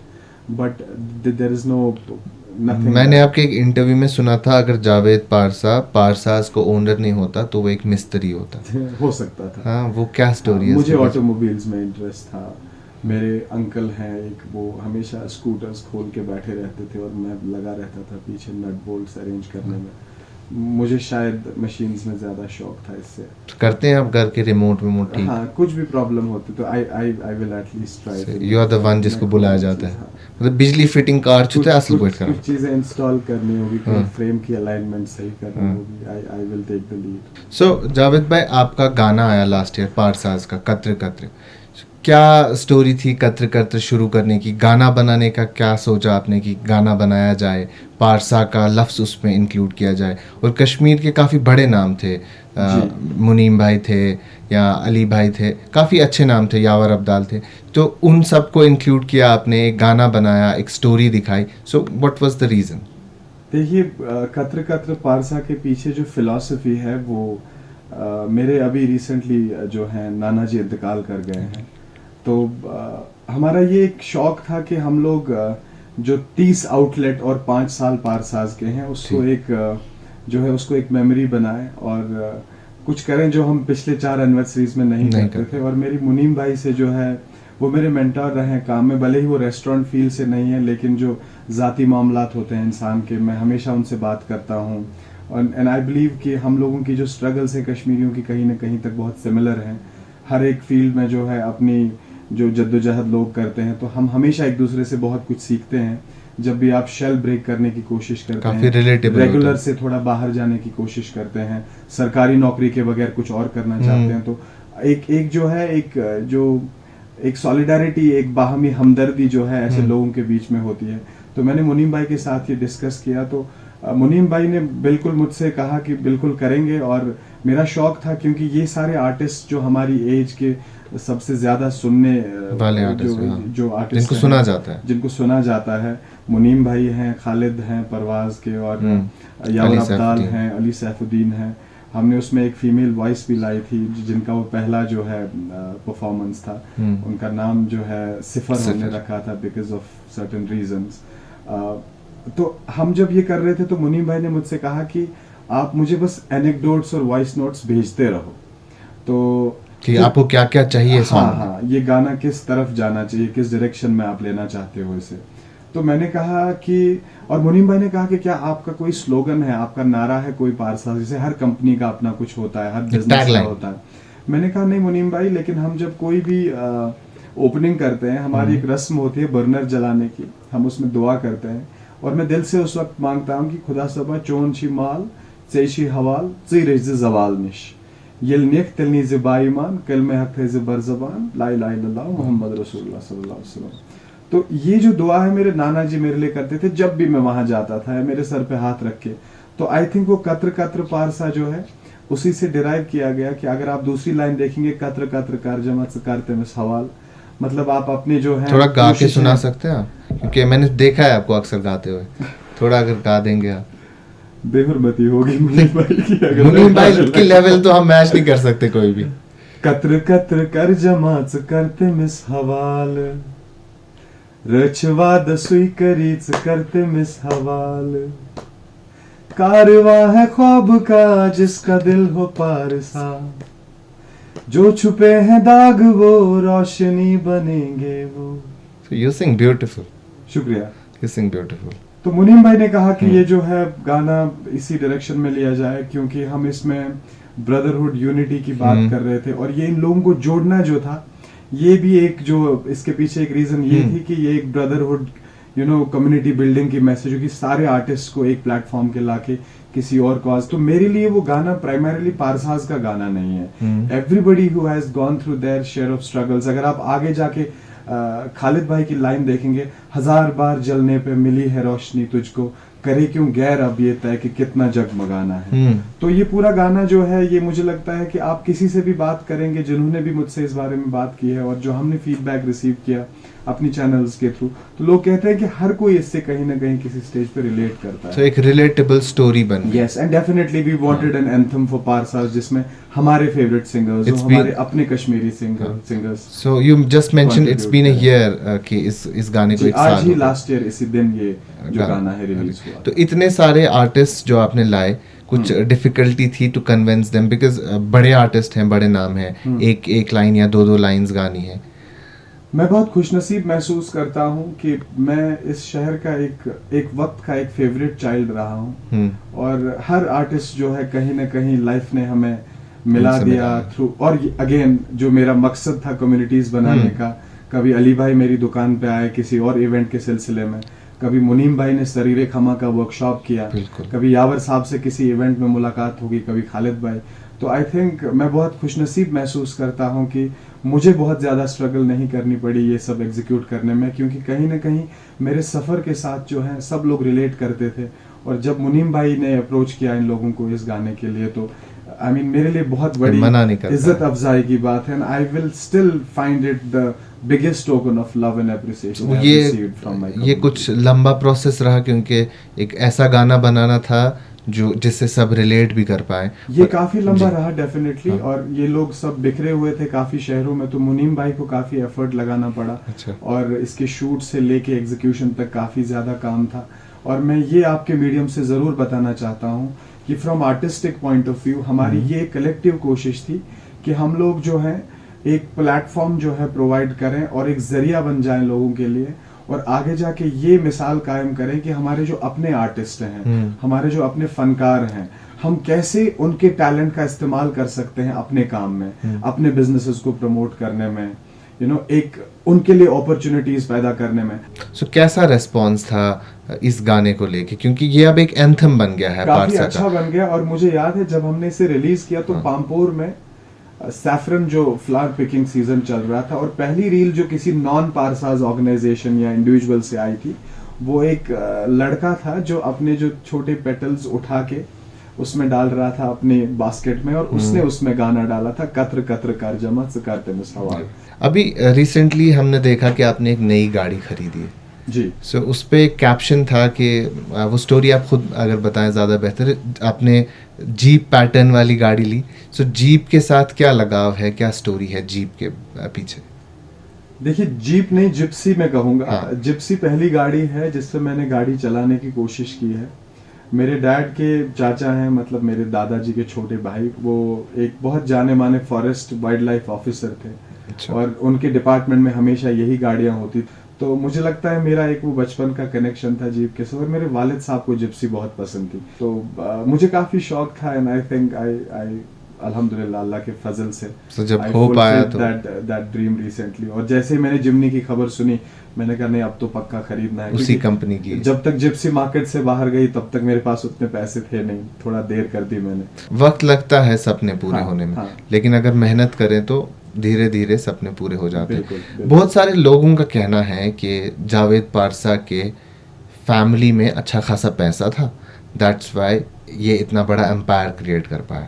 but there is nothing. मैंने आपके एक इंटरव्यू में सुना था, अगर जावेद पारसाज को ओनर नहीं होता तो वो एक मिस्त्री होता। हो सकता था। हाँ, वो क्या स्टोरी है? मुझे ऑटोमोबाइल्स में इंटरेस्ट था। मेरे अंकल हैं एक, वो हमेशा स्कूटर्स खोल के बैठे रहते थे और मैं लगा रहता था पीछे नट बोल्ट्स अरेंज करने में। मुझे शायद मशीन्स में ज्यादा शौक था इससे। करते हैं आप घर के रिमोट ठीक? हाँ, कुछ भी प्रॉब्लम होती तो I will at least try. You are the one जिसको बुलाया जाता है। मतलब बिजली फिटिंग कार छुते असल कुछ कर चीजें इंस्टॉल करनी होगी, कोई फ्रेम की अलाइनमेंट सही करनी होगी, I will take the lead. So Javed भाई, आपका गाना आया लास्ट ईयर पारसाज का, कत्र कत्र। क्या स्टोरी थी कत्र कत्र शुरू करने की? गाना बनाने का क्या सोचा आपने कि गाना बनाया जाए, पारसा का लफ्ज़ उसमें इंक्लूड किया जाए? और कश्मीर के काफ़ी बड़े नाम थे, मुनीम भाई थे या अली भाई थे, काफ़ी अच्छे नाम थे, यावर अब्दाल थे, तो उन सब को इंक्लूड किया आपने, एक गाना बनाया, एक स्टोरी दिखाई। So what was the reason? देखिए, कत्र कत्र पारसा के पीछे जो फिलॉसफी है वो मेरे अभी रिसेंटली जो है नाना जी इंतकाल कर गए हैं, तो हमारा ये एक शौक था कि हम लोग जो 30 आउटलेट और 5 साल पारसाज के हैं उसको एक जो है उसको एक मेमोरी बनाए और कुछ करें जो हम पिछले 4 एनिवर्सरीज में नहीं करते थे। और मेरी मुनीम भाई से जो है वो मेरे मेंटर रहे हैं काम में, भले ही वो रेस्टोरेंट फील्ड से नहीं है, लेकिन जो ज़ाती मामलात होते हैं इंसान के, मैं हमेशा उनसे बात करता हूँ। और एंड आई बिलीव कि हम लोगों की जो स्ट्रगल्स है कश्मीरियों की कहीं ना कहीं तक बहुत सिमिलर हैं। हर एक फील्ड में जो है अपनी जो जद्दोजहद लोग करते हैं, तो हम हमेशा एक दूसरे से बहुत कुछ सीखते हैं। जब भी आप शेल ब्रेक करने की कोशिश करते हैं, रेगुलर से थोड़ा बाहर जाने की कोशिश करते हैं, सरकारी नौकरी के बगैर कुछ और करना चाहते हैं, तो एक जो है एक सॉलिडारिटी, एक बाहमी हमदर्दी जो है ऐसे लोगों के बीच में होती है। तो मैंने मुनीम भाई के साथ ये डिस्कस किया, तो मुनीम भाई ने बिल्कुल मुझसे कहा कि बिल्कुल करेंगे। और मेरा शौक था क्योंकि ये सारे आर्टिस्ट जो हमारी एज के सबसे ज्यादा सुनने वाले जो आर्टिस्ट जिनको सुना जाता है, मुनीम भाई हैं, खालिद हैं परवाज के, और यावर अब्दाल हैं, अली सैफुद्दीन हैं। हमने उसमें एक फीमेल वॉइस भी लाई थी जिनका वो पहला जो है परफॉर्मेंस था, उनका नाम जो है सिफर हमने रखा था बिकॉज ऑफ सर्टेन रीजंस। तो हम जब ये कर रहे थे तो मुनीम भाई ने मुझसे कहा कि आप मुझे बस एनेक्डोट्स और वॉइस नोट्स भेजते रहो, तो कि आपको क्या क्या चाहिए। हाँ, ये गाना किस तरफ जाना चाहिए, किस डायरेक्शन में आप लेना चाहते हो इसे। तो मैंने कहा कि, और मुनीम भाई ने कहा कि क्या आपका कोई स्लोगन है, आपका नारा है कोई पारसा, जैसे हर कंपनी का अपना कुछ होता है, हर बिजनेस का होता है। मैंने कहा नहीं मुनीम भाई, लेकिन हम जब कोई भी ओपनिंग करते हैं, हमारी एक रस्म होती है बर्नर जलाने की, हम उसमें दुआ करते हैं, और मैं दिल से उस वक्त मांगता हूँ कि खुदा सबा चोन शी माल चेशी हवाल चीरेज जवाल निश येल नेक तिलनी ज़िबा ईमान कलमे हक है ज़बर ज़बान ला इलाहा इल्लल्लाह मुहम्मद रसूलुल्लाह सल्लल्लाहु अलैहि वसल्लम। तो ये जो दुआ है मेरे नाना जी मेरे लिए करते थे जब भी मैं वहां जाता था, मेरे सर पे हाथ रख के। तो आई थिंक वो कत्र कत्र पारसा जो है उसी से डिराइव किया गया कि अगर आप दूसरी लाइन देखेंगे, कत्र कत्र कर जमत से करते में सवाल, मतलब आप अपने जो है थोड़ा गा के सुना सकते हैं आप, क्योंकि मैंने देखा है आपको अक्सर गाते हुए, थोड़ा अगर गा देंगे आप। बेहुरमती होगी मुनीम भाई की, अगर मुनीम भाई की लेवल तो हम मैच नहीं कर सकते कोई भी। कत्र कत्र कर जमात करते मिस हवाल रचवा दसुई करीच करते मिस हवाल कारवा है ख्वाब का जिसका दिल हो पारसा, जो छुपे हैं दाग वो रोशनी बनेंगे वो। So you sing beautiful. शुक्रिया। You sing beautiful. तो मुनीम भाई ने कहा कि ये जो है गाना इसी डायरेक्शन में लिया जाए, क्योंकि हम इसमें ब्रदरहुड यूनिटी की बात कर रहे थे, और ये इन लोगों को जोड़ना जो था, ये भी एक जो इसके पीछे एक रीजन ये थी कि ये एक ब्रदरहुड कम्युनिटी बिल्डिंग की मैसेज होगी, सारे आर्टिस्ट को एक प्लेटफॉर्म के लाके किसी और कॉज। तो मेरे लिए वो गाना प्राइमरीली पारसाज का गाना नहीं है। Everybody who has gone through their share of struggles. अगर आप आगे जाके खालिद भाई की लाइन देखेंगे, 1000 बार जलने पे मिली है रोशनी तुझको, करे क्यों गैर अब ये तय कि कितना जगमगाना है। तो ये पूरा गाना जो है, ये मुझे लगता है कि आप किसी से भी बात करेंगे, जिन्होंने भी मुझसे इस बारे में बात की है और जो हमने फीडबैक रिसीव किया अपनी चैनल्स के थ्रू, तो लोग कहते हैं कि हर कोई इससे कहीं ना कहीं किसी स्टेज पे रिलेट करता है। तो एक रिलेटेबल स्टोरी बन गई। Yes, and definitely we wanted an anthem for Parsa's, जिसमें हमारे फेवरेट सिंगर्स, हमारे अपने Kashmiri singers. So you just mention it's been a year कि इस गाने को एक साल आज ही लास्ट ईयर इसी दिन ये जो गाना है रिलीज हुआ। तो इतने सारे आर्टिस्ट जो आपने लाए, कुछ डिफिकल्टी थी टू कन्विंस देम, बिकॉज बड़े आर्टिस्ट हैं, बड़े नाम हैं, एक लाइन या दो लाइंस गानी है। मैं बहुत खुशनसीब महसूस करता हूँ कि मैं इस शहर का एक वक्त का एक फेवरेट चाइल्ड रहा हूँ, और हर आर्टिस्ट जो है कहीं ना कहीं लाइफ ने हमें मिला दिया थ्रू। और अगेन जो मेरा मकसद था कम्युनिटीज बनाने का, कभी अली भाई मेरी दुकान पे आए किसी और इवेंट के सिलसिले में, कभी मुनीम भाई ने सरीरे खमा का वर्कशॉप किया, कभी यावर साहब से किसी इवेंट में मुलाकात होगी, कभी खालिद भाई। तो आई थिंक मैं बहुत खुशनसीब महसूस करता हूँ कि मुझे बहुत ज़्यादा स्ट्रगल नहीं करनी पड़ी ये सब एग्जीक्यूट करने में, क्योंकि कहीं ना कहीं मेरे सफ़र के साथ जो है सब लोग रिलेट करते थे। और जब मुनीम भाई ने अप्रोच किया इन लोगों को इस गाने के लिए, तो आई मीन मेरे लिए बहुत बड़ी इज्जत अफजाई की बात है, and I will still find it the biggest token of love and appreciation I have received from my. ये कुछ लंबा प्रोसेस रहा, क्योंकि एक ऐसा गाना बनाना था जो जिससे सब रिलेट भी कर पाए। ये काफी लंबा रहा डेफिनेटली। और ये लोग सब बिखरे हुए थे काफी शहरों में, तो मुनीम भाई को काफी एफर्ट लगाना पड़ा। और इसके शूट से लेके एग्जीक्यूशन तक काफी ज्यादा काम था। और मैं ये आपके मीडियम से जरूर बताना चाहता हूँ कि from artistic point of view हमारी ये कलेक्टिव कोशिश थी कि हम लोग जो है एक प्लेटफॉर्म जो है प्रोवाइड करें और एक जरिया बन जाएं लोगों के लिए, और आगे जाके ये मिसाल कायम करें कि हमारे जो अपने आर्टिस्ट हैं, हमारे जो अपने फनकार हैं, हम कैसे उनके टैलेंट का इस्तेमाल कर सकते हैं अपने काम में, अपने बिजनेसेस को प्रमोट करने में, एक उनके लिए अपॉर्चुनिटीज पैदा करने में। सो कैसा रेस्पॉन्स था इस गाने को लेके, क्योंकि ये अब एक एंथम बन गया है, काफी अच्छा बन गया। और मुझे याद है जब हमने इसे रिलीज किया तो पामपोर में सैफरन जो फ्लावर पिकिंग सीजन चल रहा था, और पहली रील जो किसी नॉन पारसाज ऑर्गेनाइजेशन या इंडिविजुअल से आई थी, वो एक लड़का था जो अपने जो छोटे पेटल्स उठा के उसमें डाल रहा था अपने बास्केट में, और उसने उसमें गाना डाला था, कत्र कत्र कर जमा करते में सवाल। अभी रिसेंटली हमने देखा कि आपने एक नई गाड़ी खरीदी है जी। सो उस पे एक कैप्शन था कि वो स्टोरी आप खुद अगर बताएं ज़्यादा बेहतर है। आपने जीप पैटर्न वाली गाड़ी ली, सो जीप के साथ क्या लगाव है, क्या स्टोरी है जीप के पीछे? देखिए, जीप नहीं जिप्सी मैं कहूँगा। जिप्सी पहली गाड़ी है जिससे मैंने गाड़ी चलाने की कोशिश की है। मेरे डैड के चाचा हैं, मतलब मेरे दादाजी के छोटे भाई, वो एक बहुत जाने माने फॉरेस्ट वाइल्ड लाइफ ऑफिसर थे। अच्छा। और उनके डिपार्टमेंट में हमेशा यही गाड़ियां होती, तो मुझे लगता है मेरा एक वो बचपन का कनेक्शन था जीप के साथ। और मेरे वालिद साहब को जिप्सी बहुत पसंद थी, तो मुझे काफी शौक था, एंड आई थिंक आई अल्हम्दुलिल्लाह अल्लाह के फजल से so, जब हो पाया तो दैट ड्रीम रिसेंटली। और जैसे ही मैंने जिमनी की खबर सुनी, मैंने कहा नहीं अब तो पक्का खरीदना है, उसी कंपनी की। जब तक जिप्सी मार्केट से बाहर गई तब तक मेरे पास उतने पैसे थे नहीं, थोड़ा देर कर दी मैंने। वक्त लगता है सपने पूरे होने में, लेकिन अगर मेहनत करें तो धीरे धीरे सपने पूरे हो जाते हैं। बहुत सारे लोगों का कहना है कि जावेद पारसा के फैमिली में अच्छा खासा पैसा था, दैट्स वाई ये इतना बड़ा एम्पायर क्रिएट कर पाया।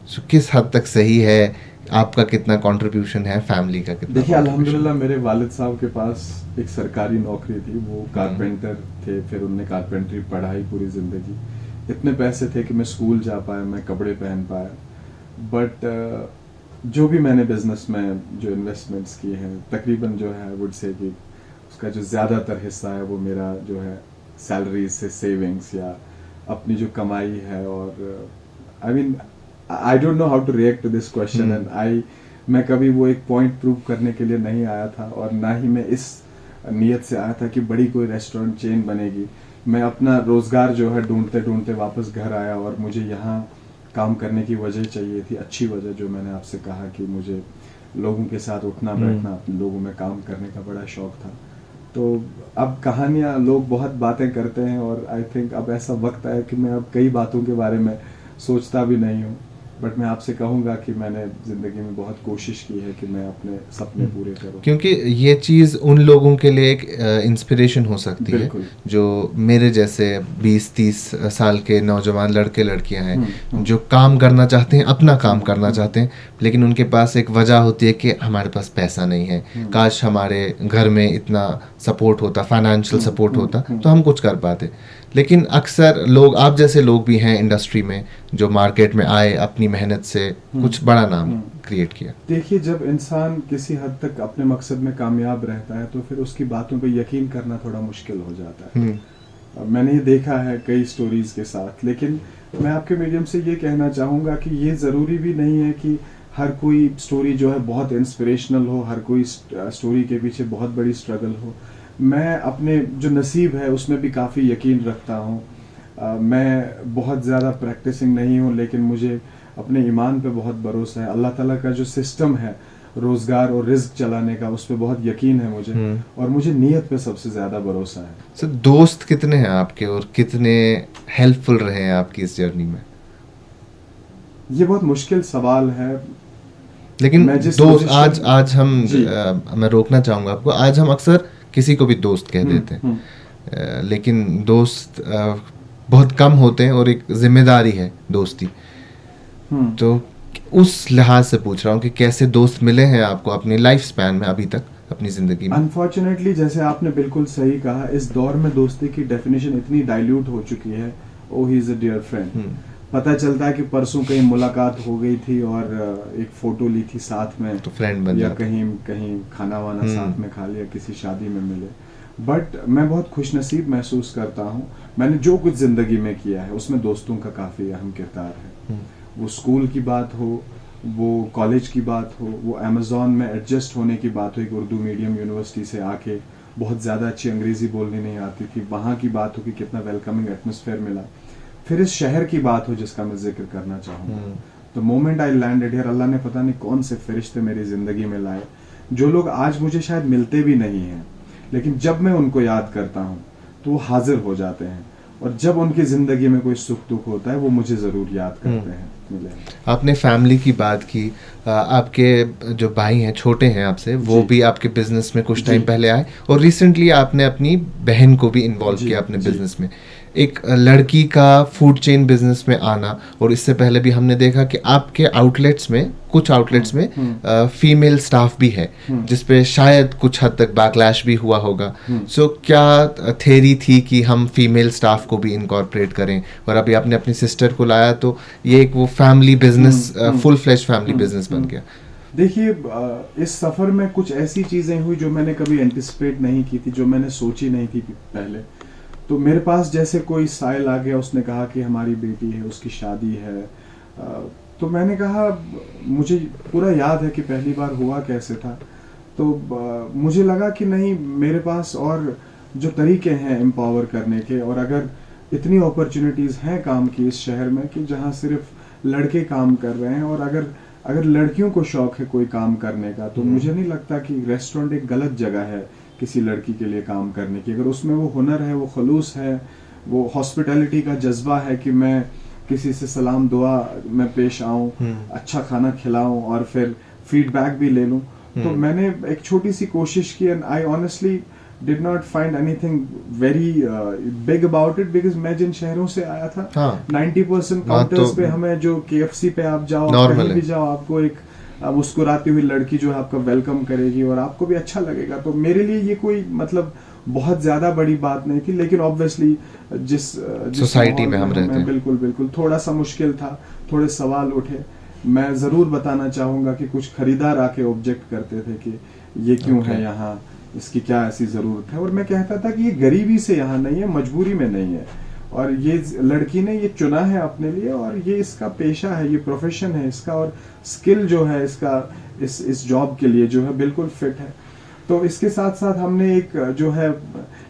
सो किस हद तक सही है, आपका कितना कंट्रीब्यूशन है, फैमिली का कितना? देखिए, अल्हम्दुलिल्लाह मेरे वालिद साहब के पास एक सरकारी नौकरी थी, वो कारपेंटर थे, फिर उनने कारपेंटरी पढ़ाई पूरी ज़िंदगी। इतने पैसे थे कि मैं स्कूल जा पाया, मैं कपड़े पहन पाया। बट जो भी मैंने बिजनेस में जो इन्वेस्टमेंट्स किए हैं, तकरीबन जो है वुड से कि उसका जो ज़्यादातर हिस्सा है वो मेरा जो है सैलरी से, सेविंग्स या अपनी जो कमाई है। और I mean I don't know how to react to this question, and मैं कभी वो एक पॉइंट प्रूव करने के लिए नहीं आया था, और ना ही मैं इस नीयत से आया था कि बड़ी कोई रेस्टोरेंट चेन बनेगी। मैं अपना रोज़गार जो है ढूंढते ढूंढते वापस घर आया, और मुझे यहाँ काम करने की वजह चाहिए थी, अच्छी वजह, जो मैंने आपसे कहा कि मुझे लोगों के साथ उठना बैठना, अपने लोगों में काम करने का बड़ा शौक था। तो अब कहानियाँ, लोग बहुत बातें करते हैं और आई थिंक अब ऐसा वक्त आया कि मैं अब कई बातों के बारे में सोचता भी नहीं हूँ। बट मैं आपसे कहूँगा कि मैंने ज़िंदगी में बहुत कोशिश की है कि मैं अपने सपने पूरे करूँ। क्योंकि ये चीज़ उन लोगों के लिए एक इंस्पिरेशन हो सकती है बिल्कुल। जो मेरे जैसे 20-30 साल के नौजवान लड़के लड़कियां हैं जो काम करना चाहते हैं, अपना काम करना चाहते हैं, लेकिन उनके पास एक वजह होती है कि हमारे पास पैसा नहीं है, काश हमारे घर में इतना सपोर्ट होता, फाइनेंशियल सपोर्ट होता तो हम कुछ कर पाते। लेकिन अक्सर लोग, आप जैसे लोग भी हैं इंडस्ट्री में, जो मार्केट में आए, अपनी मेहनत से कुछ बड़ा नाम क्रिएट किया। देखिए, जब इंसान किसी हद तक अपने मकसद में कामयाब रहता है तो फिर उसकी बातों पे यकीन करना थोड़ा मुश्किल हो जाता है। मैंने ये देखा है कई स्टोरीज के साथ। लेकिन मैं आपके मीडियम से ये कहना चाहूँगा कि ये ज़रूरी भी नहीं है कि हर कोई स्टोरी जो है बहुत इंस्पिरेशनल हो, हर कोई स्टोरी के पीछे बहुत बड़ी स्ट्रगल हो। मैं अपने जो नसीब है उसमें भी काफ़ी यकीन रखता हूँ। मैं बहुत ज़्यादा प्रैक्टिसिंग नहीं हूँ, लेकिन मुझे अपने ईमान पे बहुत भरोसा है। अल्लाह ताला का जो सिस्टम है रोज़गार और रिज्क चलाने का, उस पर बहुत यकीन है मुझे, और मुझे नीयत पे सबसे ज़्यादा भरोसा है। सर, दोस्त कितने हैं आपके और कितने हेल्पफुल रहे हैं आपकी इस जर्नी में? ये बहुत मुश्किल सवाल है। लेकिन दोस्त, आज हम मैं रोकना चाहूँगा आपको, आज हम अक्सर किसी को भी दोस्त कह देते हैं, लेकिन दोस्त बहुत कम होते हैं और एक जिम्मेदारी है दोस्ती। तो उस लिहाज से पूछ रहा हूँ कि कैसे दोस्त मिले हैं आपको अपनी लाइफ स्पैन में अभी तक, अपनी ज़िंदगी में? अनफॉर्चुनेटली, जैसे आपने बिल्कुल सही कहा, इस दौर में दोस्ती की डेफिनेशन इतनी डाइल्यूट हो चुकी है। Oh he is a dear friend. पता चलता है कि परसों कहीं मुलाकात हो गई थी और एक फ़ोटो ली थी साथ में, तो फ्रेंड बन या जाता। कहीं खाना वाना साथ में खा लिया, किसी शादी में मिले। बट मैं बहुत खुशनसीब महसूस करता हूँ। मैंने जो कुछ ज़िंदगी में किया है उसमें दोस्तों का काफ़ी अहम किरदार है। वो स्कूल की बात हो, वो कॉलेज की बात हो, वो अमेज़ॉन में एडजस्ट होने की बात हो, एक उर्दू मीडियम यूनिवर्सिटी से आके बहुत ज़्यादा अच्छी अंग्रेज़ी बोलनी नहीं आती थी, वहाँ की बात हो कि कितना वेलकमिंग एटमॉस्फेयर मिला। फिर इस शहर की बात हो जिसका मैं जिक्र करना चाहूँगा। The moment I landed here, अल्लाह ने पता नहीं कौन से फरिश्ते मेरी ज़िंदगी में लाए, जो लोग आज मुझे शायद मिलते भी नहीं हैं, लेकिन जब मैं उनको याद करता हूँ तो वो हाजिर हो जाते हैं। और जब उनकी ज़िंदगी में कोई सुख दुख होता है वो मुझे ज़रूर याद करते हैं, मिले। आपने फैमिली की बात की, आपके जो भाई हैं, छोटे हैं आपसे, वो भी आपके बिजनेस में कुछ टाइम पहले आए, और रिसेंटली आपने अपनी बहन को भी इन्वॉल्व किया अपने बिजनेस में। एक लड़की का फूड चेन बिजनेस में आना, और इससे पहले भी हमने देखा कि आपके आउटलेट्स में, कुछ आउटलेट्स में फीमेल स्टाफ भी है, जिसपे शायद कुछ हद तक बैकलैश भी हुआ होगा। सो क्या थेरी थी कि हम फीमेल स्टाफ को भी इनकॉर्पोरेट करें, और अभी आपने अपनी सिस्टर को लाया, तो ये एक वो family business, full flesh family business बन गया। देखिए, इस सफ़र में कुछ ऐसी चीज़ें हुई जो मैंने कभी एंटिसिपेट नहीं की थी, जो मैंने सोची नहीं थी पहले। तो मेरे पास जैसे कोई साइल आ गया, उसने कहा कि हमारी बेटी है, उसकी शादी है। तो मैंने कहा, मुझे पूरा याद है कि पहली बार हुआ कैसे था। तो मुझे लगा कि नहीं, मेरे पास और जो तरीके हैं एम्पावर करने के, और अगर इतनी अपॉर्चुनिटीज़ हैं काम की इस शहर में कि जहाँ सिर्फ लड़के काम कर रहे हैं, और अगर लड़कियों को शौक है कोई काम करने का, तो मुझे नहीं लगता कि रेस्टोरेंट एक गलत जगह है किसी लड़की के लिए काम करने की। अगर उसमें वो हुनर है, वो खलूस है, वो हॉस्पिटैलिटी का जज्बा है कि मैं किसी से सलाम दुआ में पेश आऊँ, अच्छा खाना खिलाऊँ और फिर फीडबैक भी ले लूँ, तो मैंने एक छोटी सी कोशिश की। And I honestly did not find anything very big about it, because मैं जिन शहरों से आया था, 90% काउंटर्स पे हमें, जो KFC पे आप जाओ, कहीं भी जाओ, आपको एक मुस्कुराती हुई लड़की जो है आपका वेलकम करेगी और आपको भी अच्छा लगेगा। तो मेरे लिए ये कोई मतलब बहुत ज़्यादा बड़ी बात नहीं थी, लेकिन ऑब्वियसली जिस सोसाइटी में हम रहते हैं, बिल्कुल थोड़ा सा मुश्किल था, थोड़े सवाल उठे। मैं ज़रूर बताना चाहूँगा कि कुछ खरीदार आके ऑब्जेक्ट करते थे कि ये क्यों है यहाँ, इसकी क्या ऐसी ज़रूरत है, और मैं कहता था कि ये गरीबी से यहाँ नहीं है, मजबूरी में नहीं है, और ये लड़की ने ये चुना है अपने लिए, और ये इसका पेशा है, ये प्रोफेशन है इसका, और स्किल जो है इसका इस जॉब के लिए जो है बिल्कुल फिट है। तो इसके साथ साथ हमने एक जो है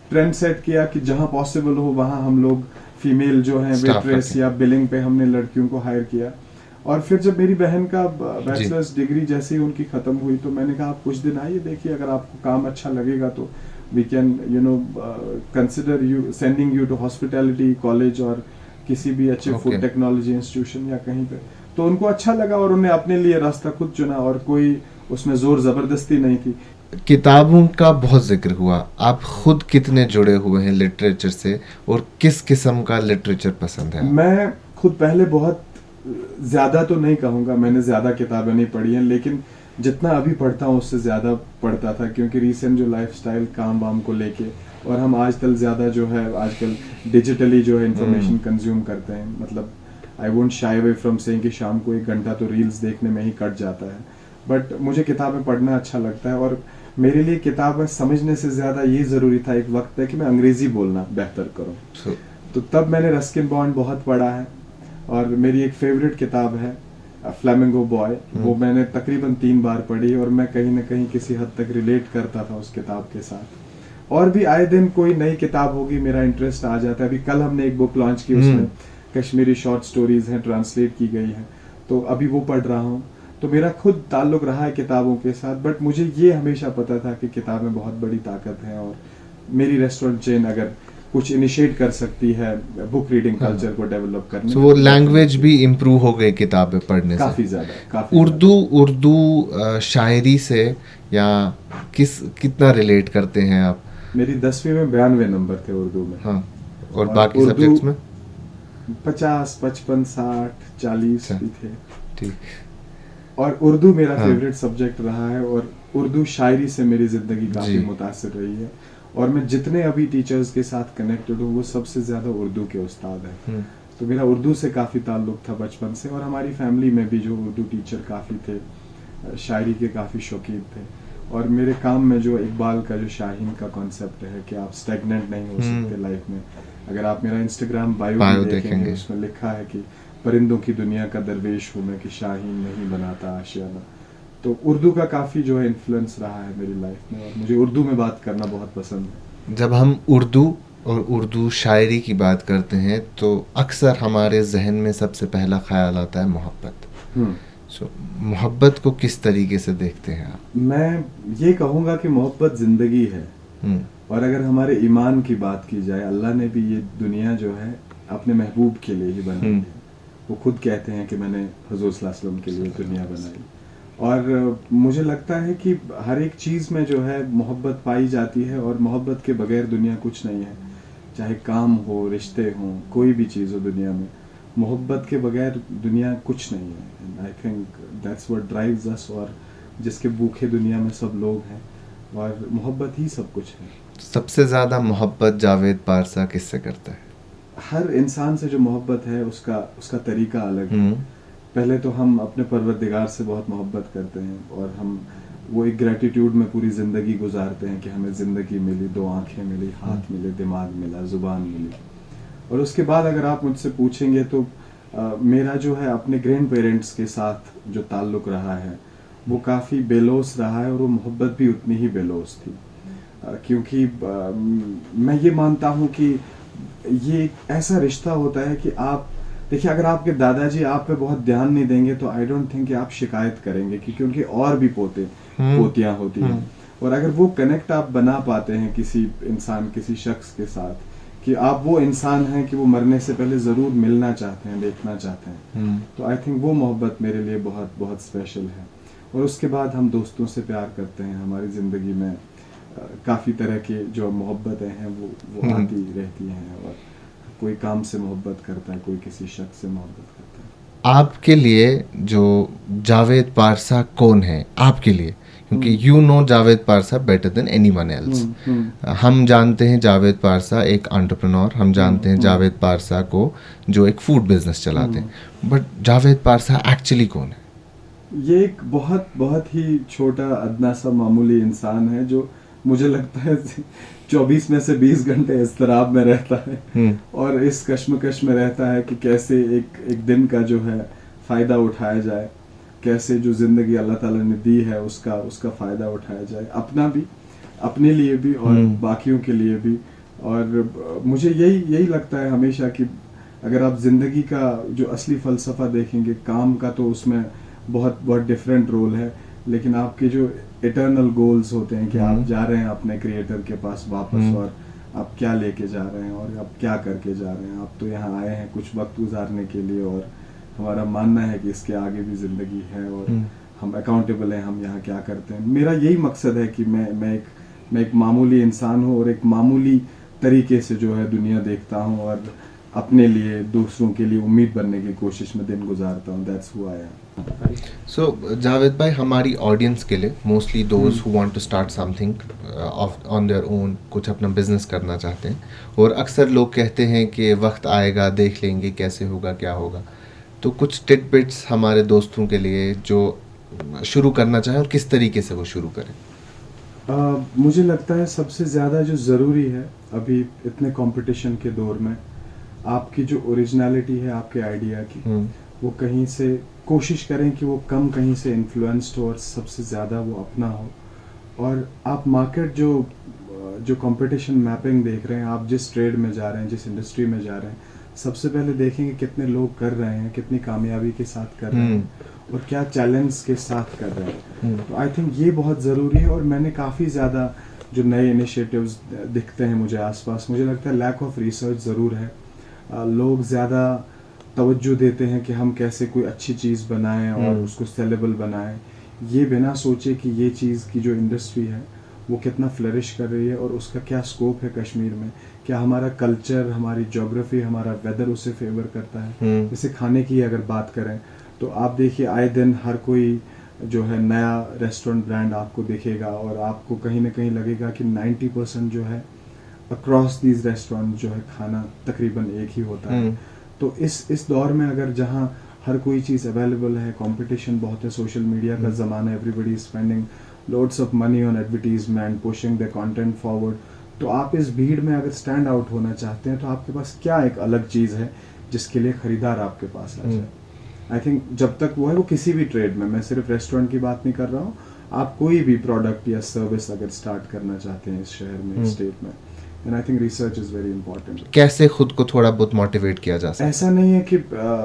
ट्रेंड सेट किया कि जहाँ पॉसिबल हो वहाँ हम लोग फीमेल जो है Staff वेट्रेस रखें। या बिलिंग पे हमने लड़कियों को हायर किया। और फिर जब मेरी बहन का बैचलर्स डिग्री जैसे ही उनकी खत्म हुई तो मैंने कहा आप कुछ दिन आइए, देखिए अगर आपको काम अच्छा लगेगा तो we can consider you sending you to hospitality college और किसी भी अच्छे Okay. फूड टेक्नोलॉजी इंस्टीट्यूशन या कहीं पे। तो उनको अच्छा लगा और उन्हें अपने लिए रास्ता खुद चुना और कोई उसमें जोर जबरदस्ती नहीं थी। किताबों का बहुत जिक्र हुआ, आप खुद कितने जुड़े हुए हैं लिटरेचर से और किस किस्म का लिटरेचर पसंद है? मैं खुद पहले बहुत ज्यादा तो नहीं कहूँगा, मैंने ज्यादा किताबें नहीं पढ़ी हैं, लेकिन जितना अभी पढ़ता हूँ उससे ज्यादा पढ़ता था, क्योंकि रिसेंट जो लाइफस्टाइल काम वाम को लेके और हम आजकल ज्यादा जो है आजकल डिजिटली जो है इंफॉर्मेशन कंज्यूम करते हैं। मतलब I won't shy away from saying कि शाम को 1 घंटा तो रील्स देखने में ही कट जाता है, बट मुझे किताबें पढ़ना अच्छा लगता है। और मेरे लिए किताबें समझने से ज्यादा ये जरूरी था एक वक्त पे कि मैं अंग्रेजी बोलना बेहतर करूँ। So, तो तब मैंने रस्किन बॉन्ड बहुत पढ़ा है और मेरी एक फेवरेट किताब है फ्लेमिंगो बॉय, वो मैंने तकरीबन 3 बार पढ़ी और मैं कहीं ना कहीं किसी हद तक रिलेट करता था उस किताब के साथ। और भी आए दिन कोई नई किताब होगी मेरा इंटरेस्ट आ जाता है। अभी कल हमने एक बुक लॉन्च की, उसमें कश्मीरी शॉर्ट स्टोरीज हैं, ट्रांसलेट की गई हैं, तो अभी वो पढ़ रहा हूँ। तो मेरा खुद ताल्लुक रहा है किताबों के साथ, बट मुझे ये हमेशा पता था कि किताबें बहुत बड़ी ताकत हैं और मेरी रेस्टोरेंट चेन अगर कुछ इनिशिएट कर सकती है बुक रीडिंग कल्चर को डेवलप करने so में, वो तो लैंग्वेज भी इम्प्रूव हो गई किताबें पढ़ने से? काफी ज्यादा, काफी उर्दू शायरी से या कितना रिलेट करते हैं आप? मेरी 10वीं में 92 नंबर थे उर्दू में। हाँ, और और बाकी उर्दू सब्जेक्ट्स में 50, 55, 60, 40 अच्छा। भी थे। ठीक। और उर्दू मेरा हाँ। फेवरेट सब्जेक्ट रहा है और उर्दू शायरी से मेरी जिंदगी काफी जी। मुतासिर रही है। और मैं जितने अभी टीचर्स के साथ कनेक्टेड हूँ वो सबसे ज्यादा उर्दू के उस्ताद हैं। तो मेरा उर्दू से काफी ताल्लुक था बचपन से, और हमारी फैमिली में भी जो उर्दू टीचर काफी थे, शायरी के काफी शौकीन थे। और मेरे काम में जो इकबाल का जो शाहीन का कॉन्सेप्ट है कि आप स्टैग्नेंट नहीं हो सकते लाइफ में। अगर आप मेरा इंस्टाग्राम बायो बायो देखेंगे देखेंगे। उसमें लिखा है कि परिंदों की दुनिया का दरवेश हूँ मैं, कि शाहीन नहीं बनाता आशियाना। तो उर्दू का काफ़ी जो है इन्फ्लुएंस रहा है मेरी लाइफ में और मुझे उर्दू में बात करना बहुत पसंद है। जब हम उर्दू और उर्दू शायरी की बात करते हैं तो अक्सर हमारे जहन में सबसे पहला ख्याल आता है मोहब्बत। सो मोहब्बत को किस तरीके से देखते हैं आप? मैं ये कहूँगा कि मोहब्बत ज़िंदगी है। और अगर हमारे ईमान की बात की जाए, अल्लाह ने भी ये दुनिया जो है अपने महबूब के लिए ही बनाई है। वो खुद कहते हैं कि मैंने हुज़ूर सल्लल्लाहु अलैहि वसल्लम के लिए दुनिया बनाई। और मुझे लगता है कि हर एक चीज़ में जो है मोहब्बत पाई जाती है, और मोहब्बत के बगैर दुनिया कुछ नहीं है। चाहे काम हो, रिश्ते हों, कोई भी चीज़ हो दुनिया में, मोहब्बत के बगैर दुनिया कुछ नहीं है। I think that's what drives अस, और जिसके भूखे दुनिया में सब लोग हैं, और मोहब्बत ही सब कुछ है। सबसे ज़्यादा मोहब्बत जावेद पारसा किससे करता है? हर इंसान से जो मोहब्बत है उसका तरीका अलग है। पहले तो हम अपने परवरदिगार से बहुत मोहब्बत करते हैं, और हम वो एक ग्रेटिट्यूड में पूरी ज़िंदगी गुजारते हैं कि हमें ज़िंदगी मिली, 2 आँखें मिली, हाथ मिले, दिमाग मिला, ज़ुबान मिली। और उसके बाद अगर आप मुझसे पूछेंगे तो मेरा जो है अपने ग्रैंड पेरेंट्स के साथ जो ताल्लुक़ रहा है वो काफ़ी बेलौस रहा है, और वो मोहब्बत भी उतनी ही बेलौस थी। क्योंकि मैं ये मानता हूँ कि ये एक ऐसा रिश्ता होता है कि आप देखिए, अगर आपके दादाजी आप पे बहुत ध्यान नहीं देंगे तो आई डोंट थिंक कि आप शिकायत करेंगे, क्योंकि उनके और भी पोतियां होती हैं। और अगर वो कनेक्ट आप बना पाते हैं किसी इंसान, किसी शख्स के साथ, कि आप वो इंसान हैं कि वो मरने से पहले ज़रूर मिलना चाहते हैं, देखना चाहते हैं, तो आई थिंक वो मोहब्बत मेरे लिए बहुत बहुत स्पेशल है। और उसके बाद हम दोस्तों से प्यार करते हैं। हमारी ज़िंदगी में काफ़ी तरह की जो मोहब्बतें हैं वो आती रहती हैं, और कोई काम से मोहब्बत करता है, कोई किसी शख्स से मोहब्बत करता है। आपके लिए जो जावेद पारसा कौन है आपके लिए? क्योंकि you know Javed Parsa better than anyone else. हम जानते हैं जावेद पारसा एक एंटरप्रेन्योर, हम जानते हैं जावेद पारसा को जो एक फूड बिजनेस चलाते हैं, बट जावेद पारसा एक्चुअली कौन है? ये एक बहुत बहुत ही छोटा अदना सा मामूली इंसान है जो मुझे लगता है 24 में से 20 घंटे इस्तराब में रहता है, और इस कश्मकश में रहता है कि कैसे एक दिन का जो है फ़ायदा उठाया जाए, कैसे जो ज़िंदगी अल्लाह ताला ने दी है उसका फ़ायदा उठाया जाए, अपना भी, अपने लिए भी और बाकियों के लिए भी। और मुझे यही लगता है हमेशा कि अगर आप ज़िंदगी का जो असली फ़लसफ़ा देखेंगे, काम का तो उसमें बहुत बहुत डिफरेंट रोल है, लेकिन आपके जो इटर्नल गोल्स होते हैं कि आप जा रहे हैं अपने क्रिएटर के पास वापस, और आप क्या लेके जा रहे हैं और आप क्या करके जा रहे हैं। आप तो यहाँ आए हैं कुछ वक्त गुजारने के लिए, और हमारा मानना है कि इसके आगे भी ज़िंदगी है, और हम अकाउंटेबल हैं, हम यहाँ क्या करते हैं। मेरा यही मकसद है कि मैं एक मामूली इंसान हूँ और एक मामूली तरीके से जो है दुनिया देखता हूँ, और अपने लिए, दूसरों के लिए उम्मीद बनने की कोशिश में दिन गुजारता हूँ। That's who I am. So Javed भाई, हमारी ऑडियंस के लिए mostly those who want to start something on their own, कुछ अपना बिजनेस करना चाहते हैं, और अक्सर लोग कहते हैं कि वक्त आएगा देख लेंगे कैसे होगा क्या होगा, तो कुछ टिडबिट्स हमारे दोस्तों के लिए जो शुरू करना चाहें और किस तरीके से वो शुरू करें। मुझे लगता है सबसे ज़्यादा जो ज़रूरी है अभी इतने कंपटीशन के दौर में, आपकी जो ओरिजिनलिटी है आपके आइडिया की, वो कहीं से कोशिश करें कि वो कम कहीं से इन्फ्लुएंस्ड हो और सबसे ज़्यादा वो अपना हो। और आप मार्केट जो कंपटीशन मैपिंग देख रहे हैं, आप जिस ट्रेड में जा रहे हैं, जिस इंडस्ट्री में जा रहे हैं, सबसे पहले देखेंगे कितने लोग कर रहे हैं, कितनी कामयाबी के साथ कर रहे हैं और क्या चैलेंज के साथ कर रहे हैं। तो आई थिंक ये बहुत ज़रूरी है। और मैंने काफ़ी ज़्यादा जो नए इनिशिएटिव्स दिखते हैं मुझे आसपास, मुझे लगता है लैक ऑफ रिसर्च ज़रूर है। लोग ज़्यादा तवज्जो देते हैं कि हम कैसे कोई अच्छी चीज़ बनाएं और उसको सेलेबल बनाएं, ये बिना सोचे कि ये चीज़ की जो इंडस्ट्री है वो कितना फ्लरिश कर रही है और उसका क्या स्कोप है कश्मीर में, क्या हमारा कल्चर, हमारी ज्योग्राफी, हमारा वेदर उसे फेवर करता है। जैसे खाने की अगर बात करें तो आप देखिए आए दिन हर कोई जो है नया रेस्टोरेंट ब्रांड आपको दिखेगा, और आपको कहीं ना कहीं लगेगा कि 90% जो है अक्रॉस दीज रेस्टोरेंट जो है खाना तकरीबन एक ही होता है। तो इस दौर में अगर जहाँ हर कोई चीज़ अवेलेबल है, कंपटीशन बहुत है, सोशल मीडिया का ज़माना, everybody is spending loads of money on advertisement, pushing the content forward, तो आप इस भीड़ में अगर स्टैंड आउट होना चाहते हैं तो आपके पास क्या एक अलग चीज़ है जिसके लिए ख़रीदार आपके पास आ जाए। आई थिंक जब तक वो है, वो किसी भी ट्रेड में, मैं सिर्फ रेस्टोरेंट की बात नहीं कर रहा हूँ, आप कोई भी प्रोडक्ट या सर्विस अगर स्टार्ट करना चाहते हैं इस शहर में, इस स्टेट में, and I think research is very important. कैसे खुद को थोड़ा बहुत मोटिवेट किया जा सकता है? ऐसा नहीं है कि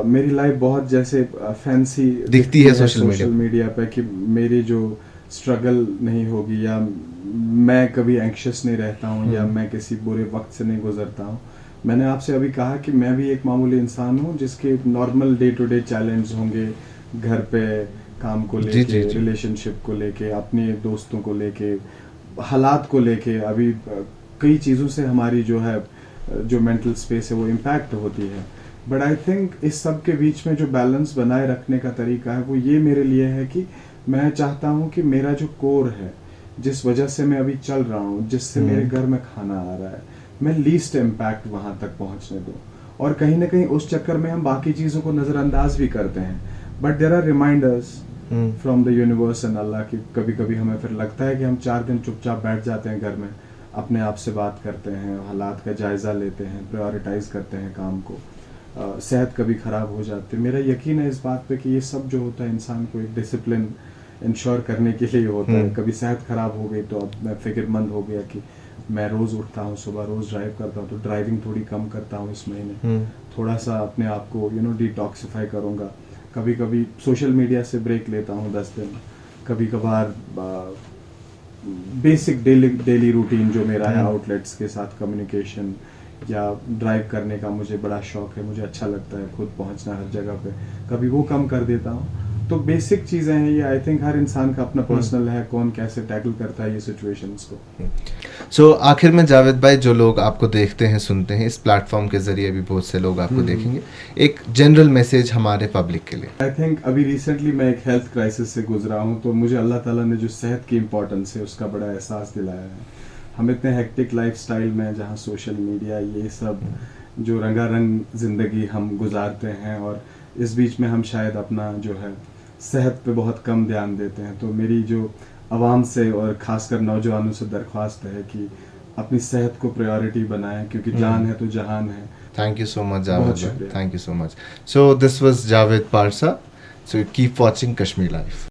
मेरी लाइफ बहुत जैसे फैंसी दिखती है सोशल मीडिया पे कि मेरी जो स्ट्रगल नहीं होगी, या मैं कभी एंक्शस नहीं रहता हूँ, या मैं किसी बुरे वक्त से नहीं गुजरता हूँ। मैंने आपसे अभी कहा कि मैं भी एक मामूली इंसान हूँ जिसके normal day to day challenge होंगे, घर पे काम को लेके, रिलेशनशिप को लेके, अपने दोस्तों को लेके, हालात को लेके। अभी कई चीज़ों से हमारी जो है जो मेंटल स्पेस है वो इम्पैक्ट होती है। बट आई थिंक इस सब के बीच में जो बैलेंस बनाए रखने का तरीका है वो ये मेरे लिए है कि मैं चाहता हूँ कि मेरा जो कोर है, जिस वजह से मैं अभी चल रहा हूँ, जिससे मेरे घर में खाना आ रहा है, मैं लीस्ट इम्पैक्ट वहाँ तक पहुँचने दूँ। और कहीं ना कहीं उस चक्कर में हम बाकी चीज़ों को नज़रअंदाज भी करते हैं, but there are reminders from the universe and Allah की। कभी कभी हमें फिर लगता है कि हम 4 दिन चुपचाप बैठ जाते हैं घर में, अपने आप से बात करते हैं, हालात का जायज़ा लेते हैं, प्रायोरिटाइज करते हैं काम को। सेहत कभी ख़राब हो जाती है। मेरा यकीन है इस बात पे कि ये सब जो होता है इंसान को एक डिसिप्लिन इंश्योर करने के लिए होता है। कभी सेहत ख़राब हो गई तो अब मैं फिक्रमंद हो गया कि मैं रोज़ उठता हूँ सुबह, रोज़ ड्राइव करता हूँ, तो ड्राइविंग थोड़ी कम करता हूँ इस महीने, थोड़ा सा अपने आप को डिटॉक्सिफाई करूँगा। कभी कभी सोशल मीडिया से ब्रेक लेता हूँ 10 दिन, कभी कभार बेसिक डेली रूटीन जो मेरा है, आउटलेट्स के साथ कम्युनिकेशन या ड्राइव करने का मुझे बड़ा शौक है, मुझे अच्छा लगता है खुद पहुंचना हर जगह पे, कभी वो कम कर देता हूँ। तो बेसिक चीज़ें हैं ये। आई थिंक हर इंसान का अपना पर्सनल है, कौन कैसे टैकल करता है ये सिचुएशंस को। सो आखिर में जावेद भाई, जो लोग आपको देखते हैं, सुनते हैं, इस प्लेटफॉर्म के जरिए भी बहुत से लोग आपको देखेंगे, एक जनरल मैसेज हमारे पब्लिक के लिए। आई थिंक अभी रिसेंटली मैं एक हेल्थ क्राइसिस से गुजरा हूँ, तो मुझे अल्लाह ताला ने जो सेहत की इम्पोर्टेंस है उसका बड़ा एहसास दिलाया है। हम इतने हेक्टिक लाइफस्टाइल में, जहाँ सोशल मीडिया ये सब जो रंगारंग ज़िंदगी हम गुजारते हैं, और इस बीच में हम शायद अपना जो है सेहत पे बहुत कम ध्यान देते हैं। तो मेरी जो आवाम से और ख़ासकर नौजवानों से दरख्वास्त है कि अपनी सेहत को प्रायोरिटी बनाएं, क्योंकि जान है तो जहान है। Thank you so much Javed, thank you so much. So this was Javed Parsa. So keep watching Kashmir life.